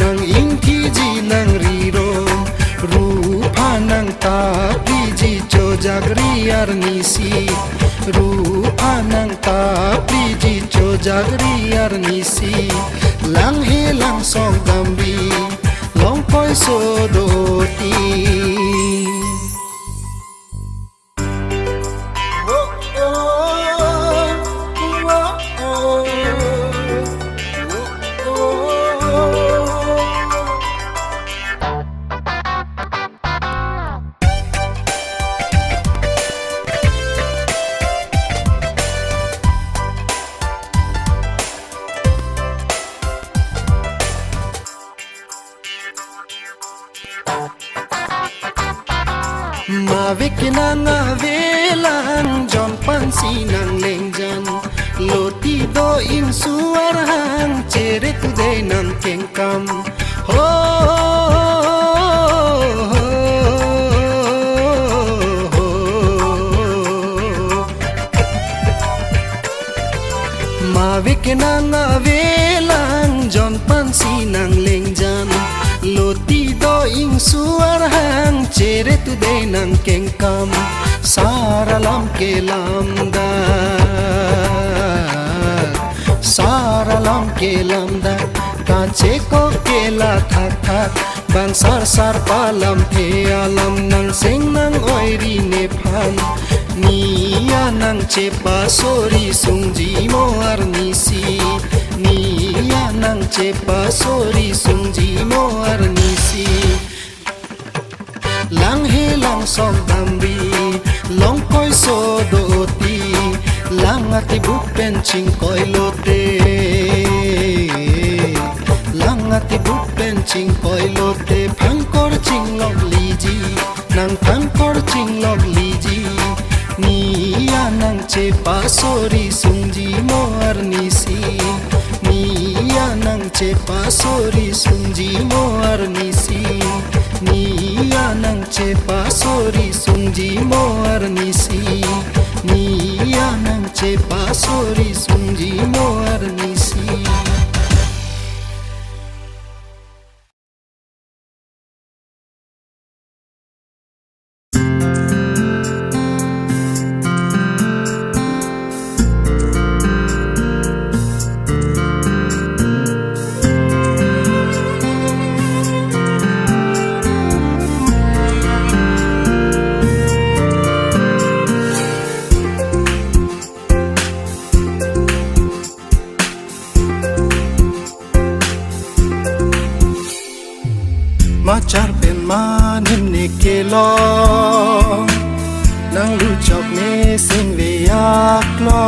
nang ing thi ji nang riro rupa nang ta priji cho jagri ar nisi rupa nang ta priji cho jagri ar nisi lang he lang song dambi long koi so do ti Mavikinanga velang John Pansi nang lengjan Loti do in suarang Cere today nang kengkam Ho Mavikinanga velang John Pansi nang lengjan Loti do ing suarang Cere today nang kengkam Saralam kelamda Saralam kelamda Kace ko kela thak thak Bang sar sar palam the alam nang sing nang oiri nephan Niya nang cepa sori sungji mo arnisi Niya nang cepa sori sungji mo arnisi Lang he lang song dambi long koi so do ti lang ati buk pen ching koi lote lang ati buk pen ching koi lote phang kor ching log liji nang phang kor ching log liji niya nang che pa sori sungji mo arnisi niya nang che pa sori sungji mo arnisi niya nang che pa sori sungji mo arnisi niya nang che pa sori sungji mo arnisi Machar pen manim ne kelo nang lu chok ne sing ve yak lo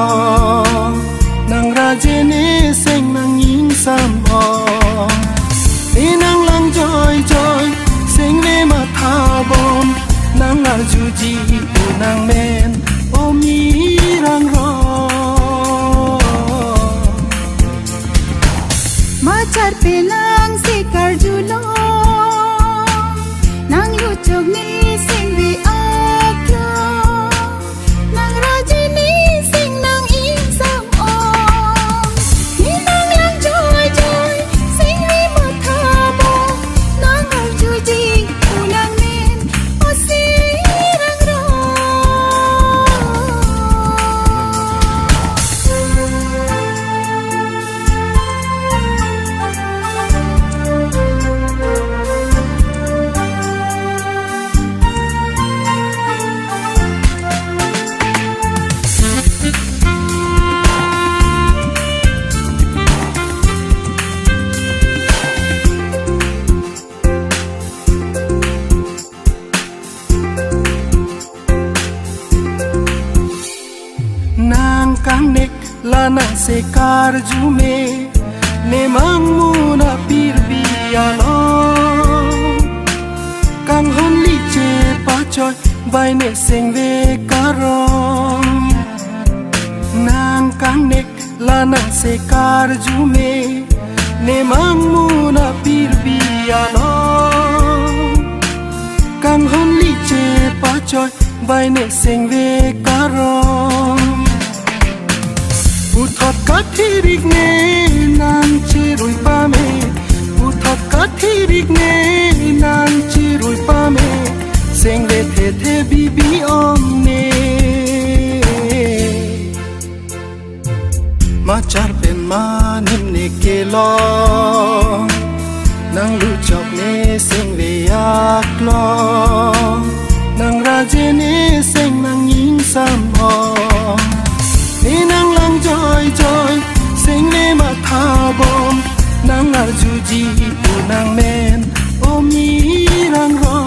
nang raje ne sing nang yin sam bo ni nang lang joy joy sing ve ma tha bom nang ar ju ji u nang men o mi rang ro Machar pe lang sikar julo Nang luchog ni sing vi akla Nang raji ni sing nang isang om Ni nang lang joy joy sing vi mathabo Nang arju ji ulang min o sirang ro Kang nek lana se kar jume ne mang muna pir bialo kang hon li che pa choy bai ne seng ve karom nang kang nek lana se kar jume ne mang muna pir bialo kang hon li che pa choy bai ne seng ve karom Uthot kathirik ne nan chirui pame Uthot kathirik ne nan chirui pame Seng ve the the bibi om ne Ma char pen ma nim ne ke lo Nang lu chok ne seng ve yak lo Nang raje ne seng nang yin sam ho Ni nang lang joy joy Sing ne ma tha bom Nang arju ji u nang men O mi rang ro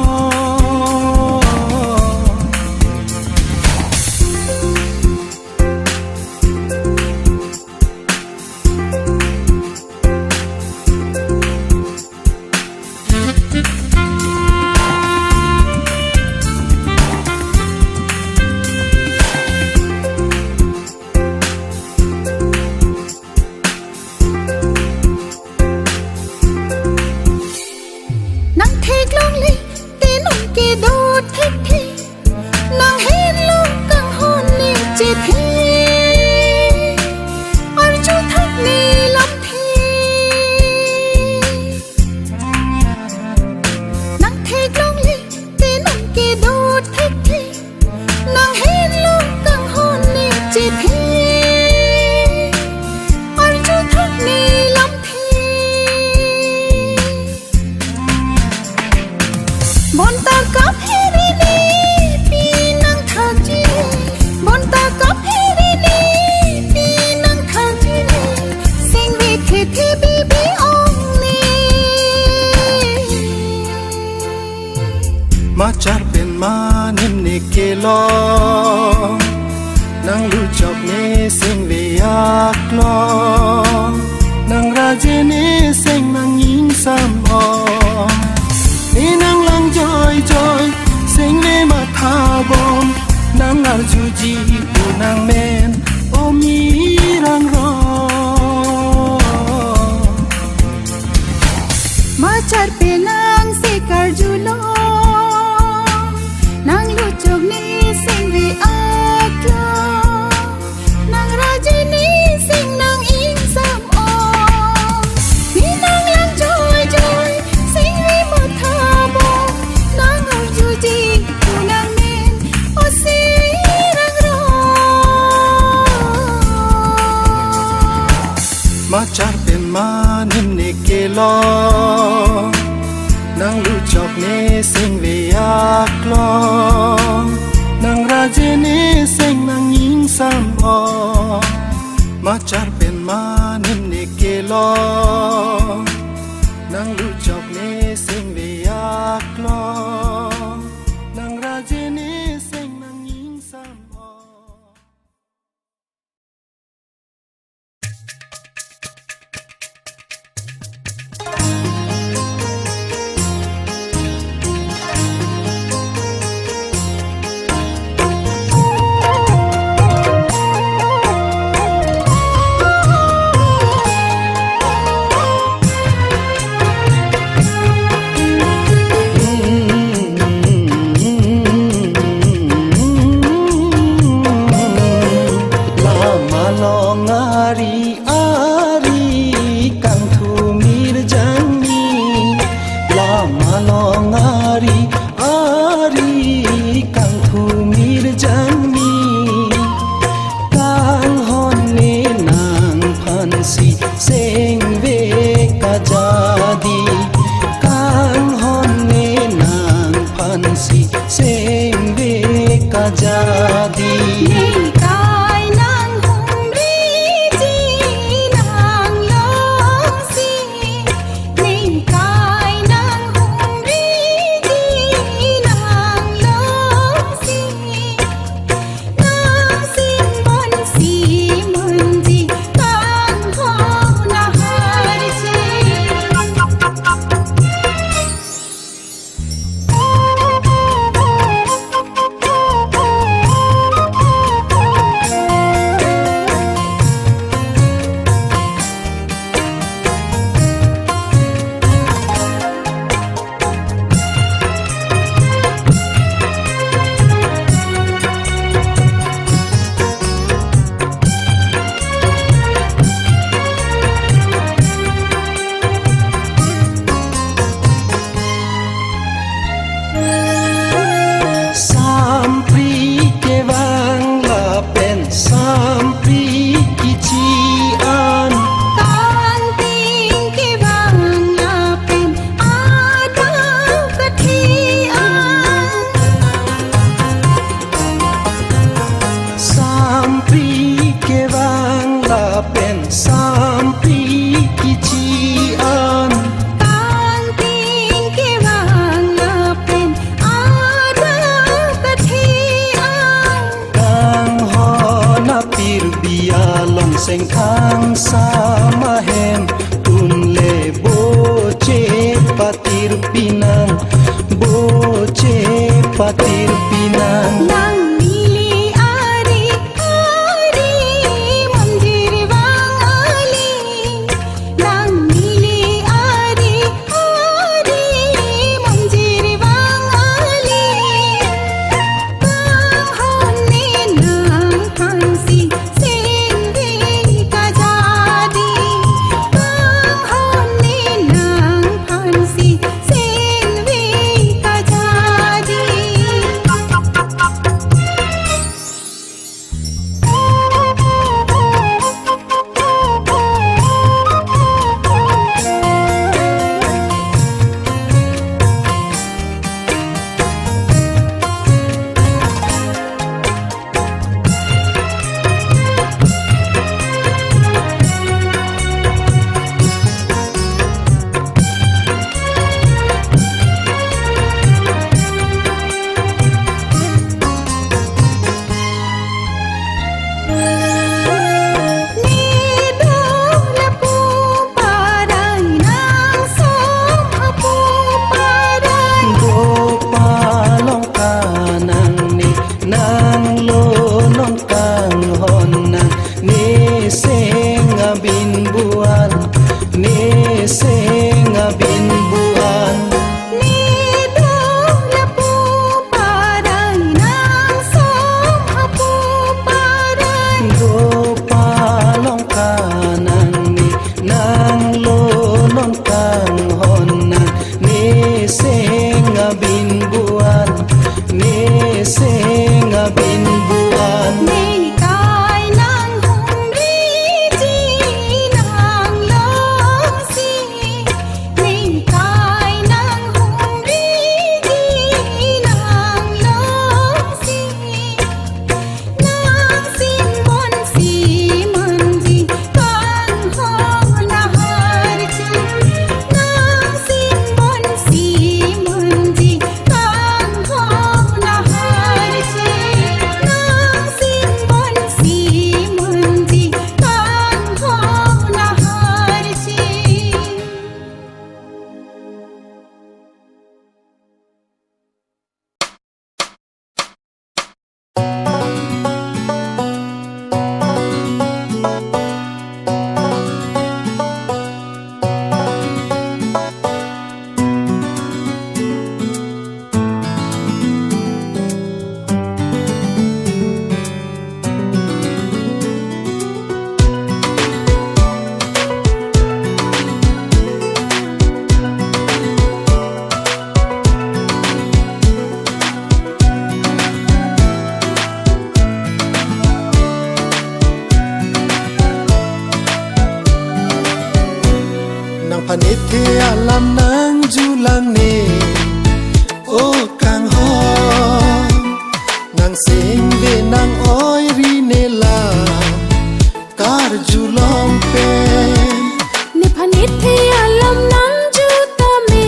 Ma char pen ma nim ne ke lo Nang lu chok ne sing ve yak lo Nang raje ne sing nang yin sam ho Ni nang lang joy joy Sing ne ma tha bom Nang arju ji u nang men O mi rang ro Ma char pe nang se kar ju lo Nang lu chok ni sing ve ak lo Nang raje ni sing nang ing sam o Ni nang lang joy joy Sing ve ma tha bo Nang arju ji u nang men O si rang ro Ma char pen ma nim ne ke lo Nang lu chok ne sing ve yak lo Nang raje ne sing nang yin sam ho Ma char pen ma nim ne ke lo Nang lu chok ne sing ve yak lo Nang raje ne sing nang yin sam ho batir pinang Nang mili ari-ari manjir bangali Nang mili ari-ari manjir bangali Kahone nang hansi sindi kajadi Kahone nang hansi sindi kajadi Gopalong kanang ni nang lonong kang honang ni senga binbuan ni senga binbuan Gopalong kanang ni nang lonong kang honang ni senga binbuan ni senga binbuan Paniti alam nang julang ni O kang ho Nang sing nang oi rinela Kar julong pen Ni panit thi alam nang juta me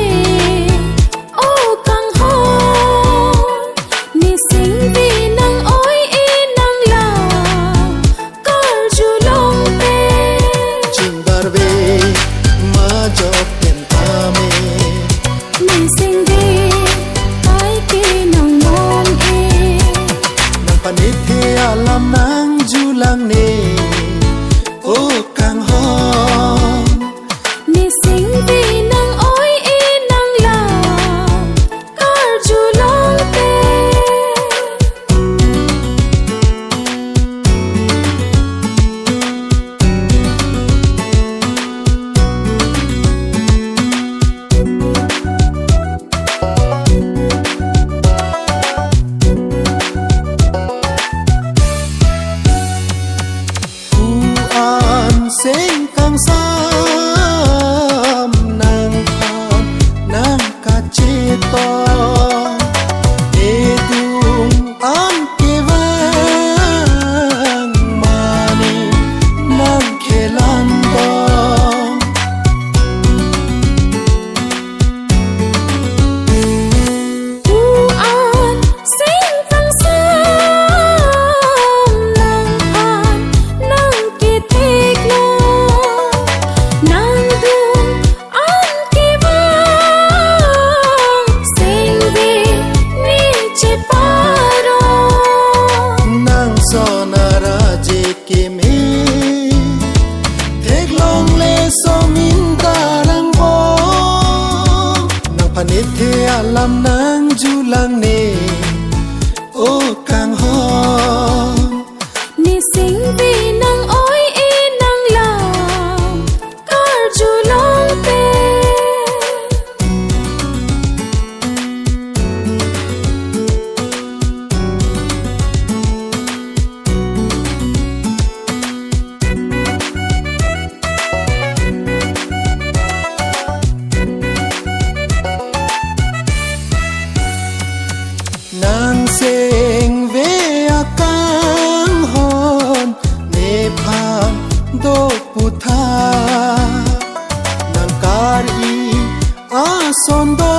O kang ho Ni sing vi nang oi e nang la Kar julong pe Jimbar ve ma jok pen tame Ni nàng seng ve akang hon ne pham do putha nàng kari a son do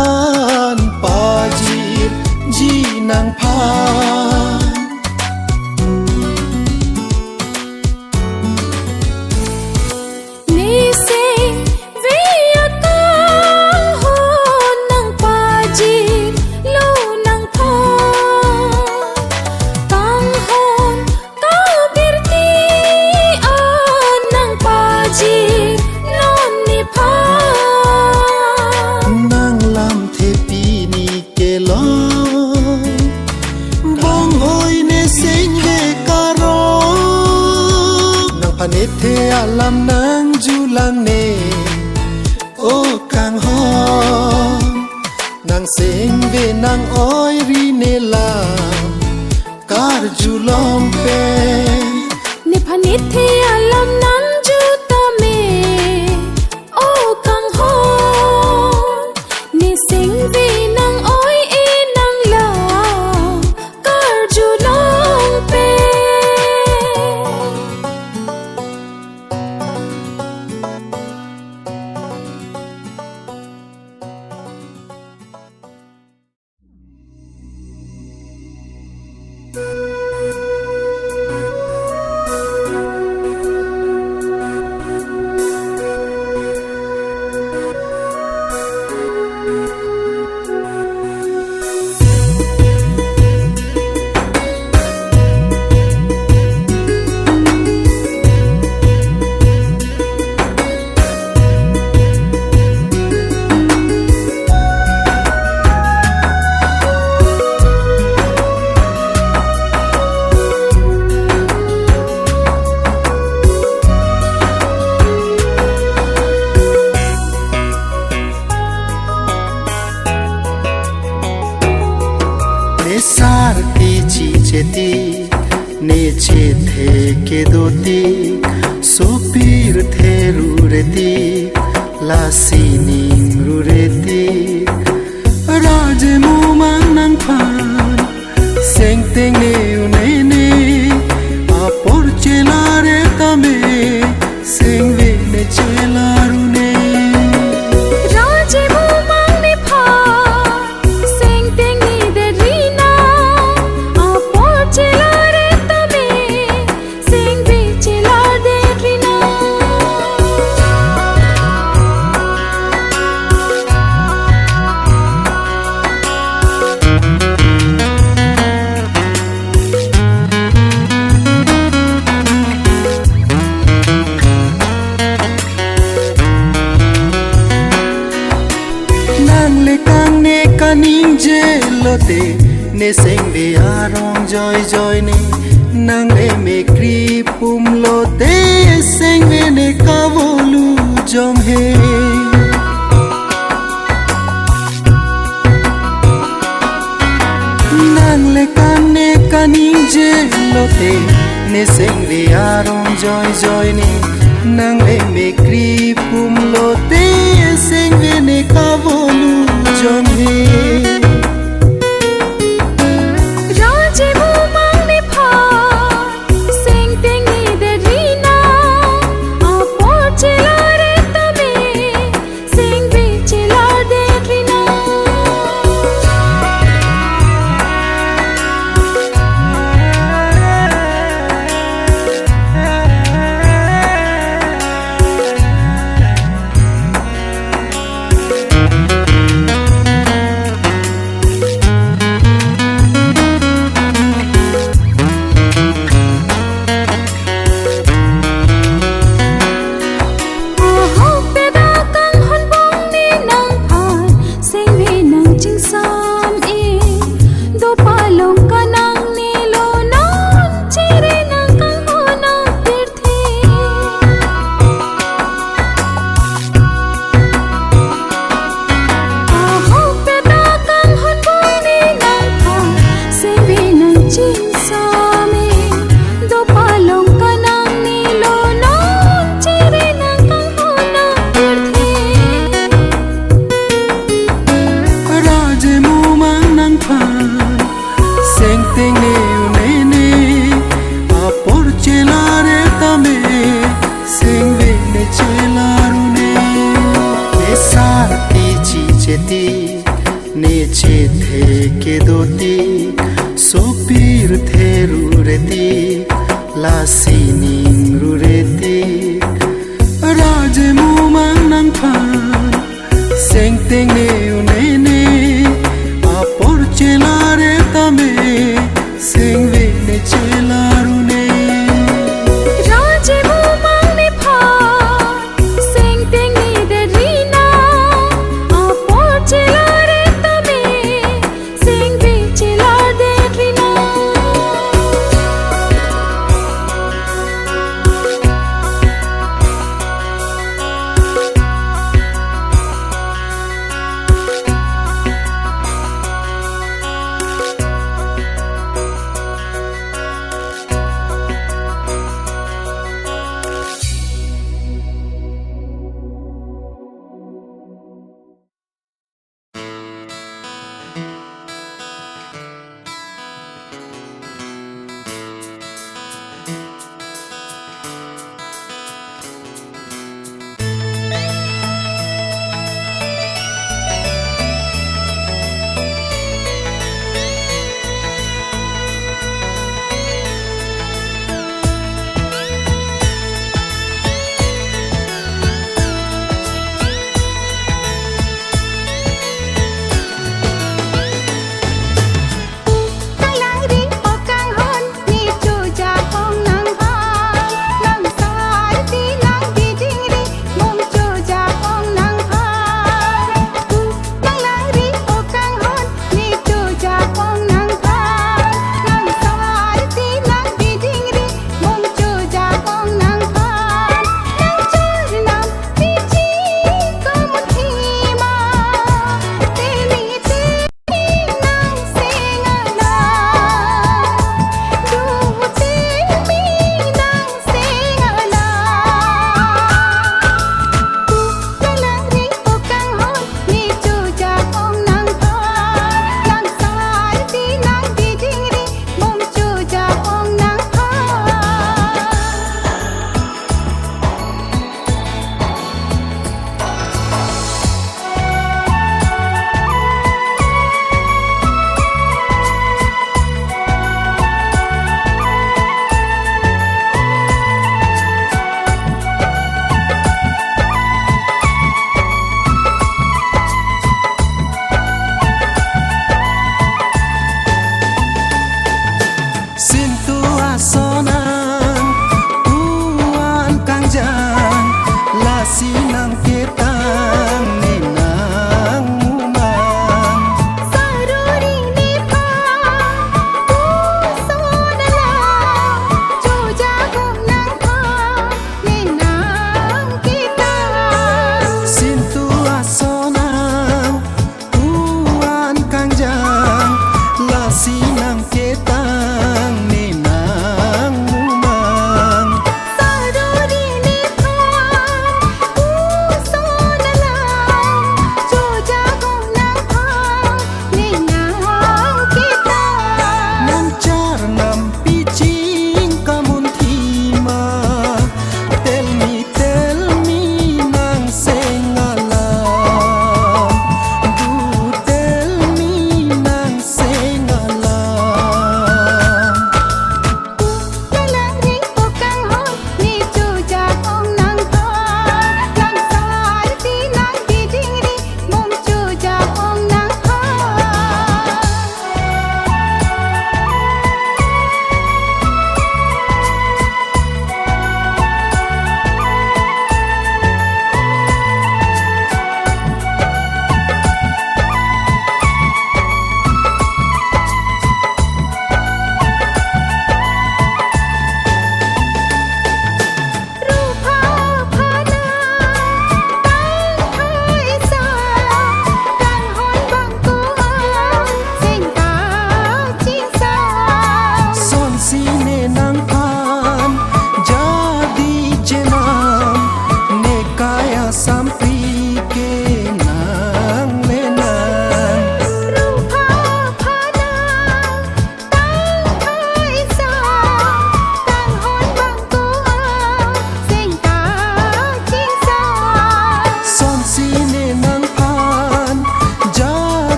an pajir ji nàng phan Panete alam nang julang ne o kang hon nang sing ve nang oi ri ne la kar julom pe ne panete alam nang ju ta me o kang hon ne sing ve nang oi e nang la kar julom pe ne che the ke doti sopir the rureti la sining rureti raj mu mang nang phan seng teng ne une ne a por chelare tame seng ve ne chelaru ne ne seng ve arong joy joy ne nang le me kri pum lo te seng ve ne kavolu jom he nang le kan ne kaning je lo te ne seng ve arong joy joy ne nang le me kri pum lo te seng ve ne kavolu jom he doti sopir theru reti la si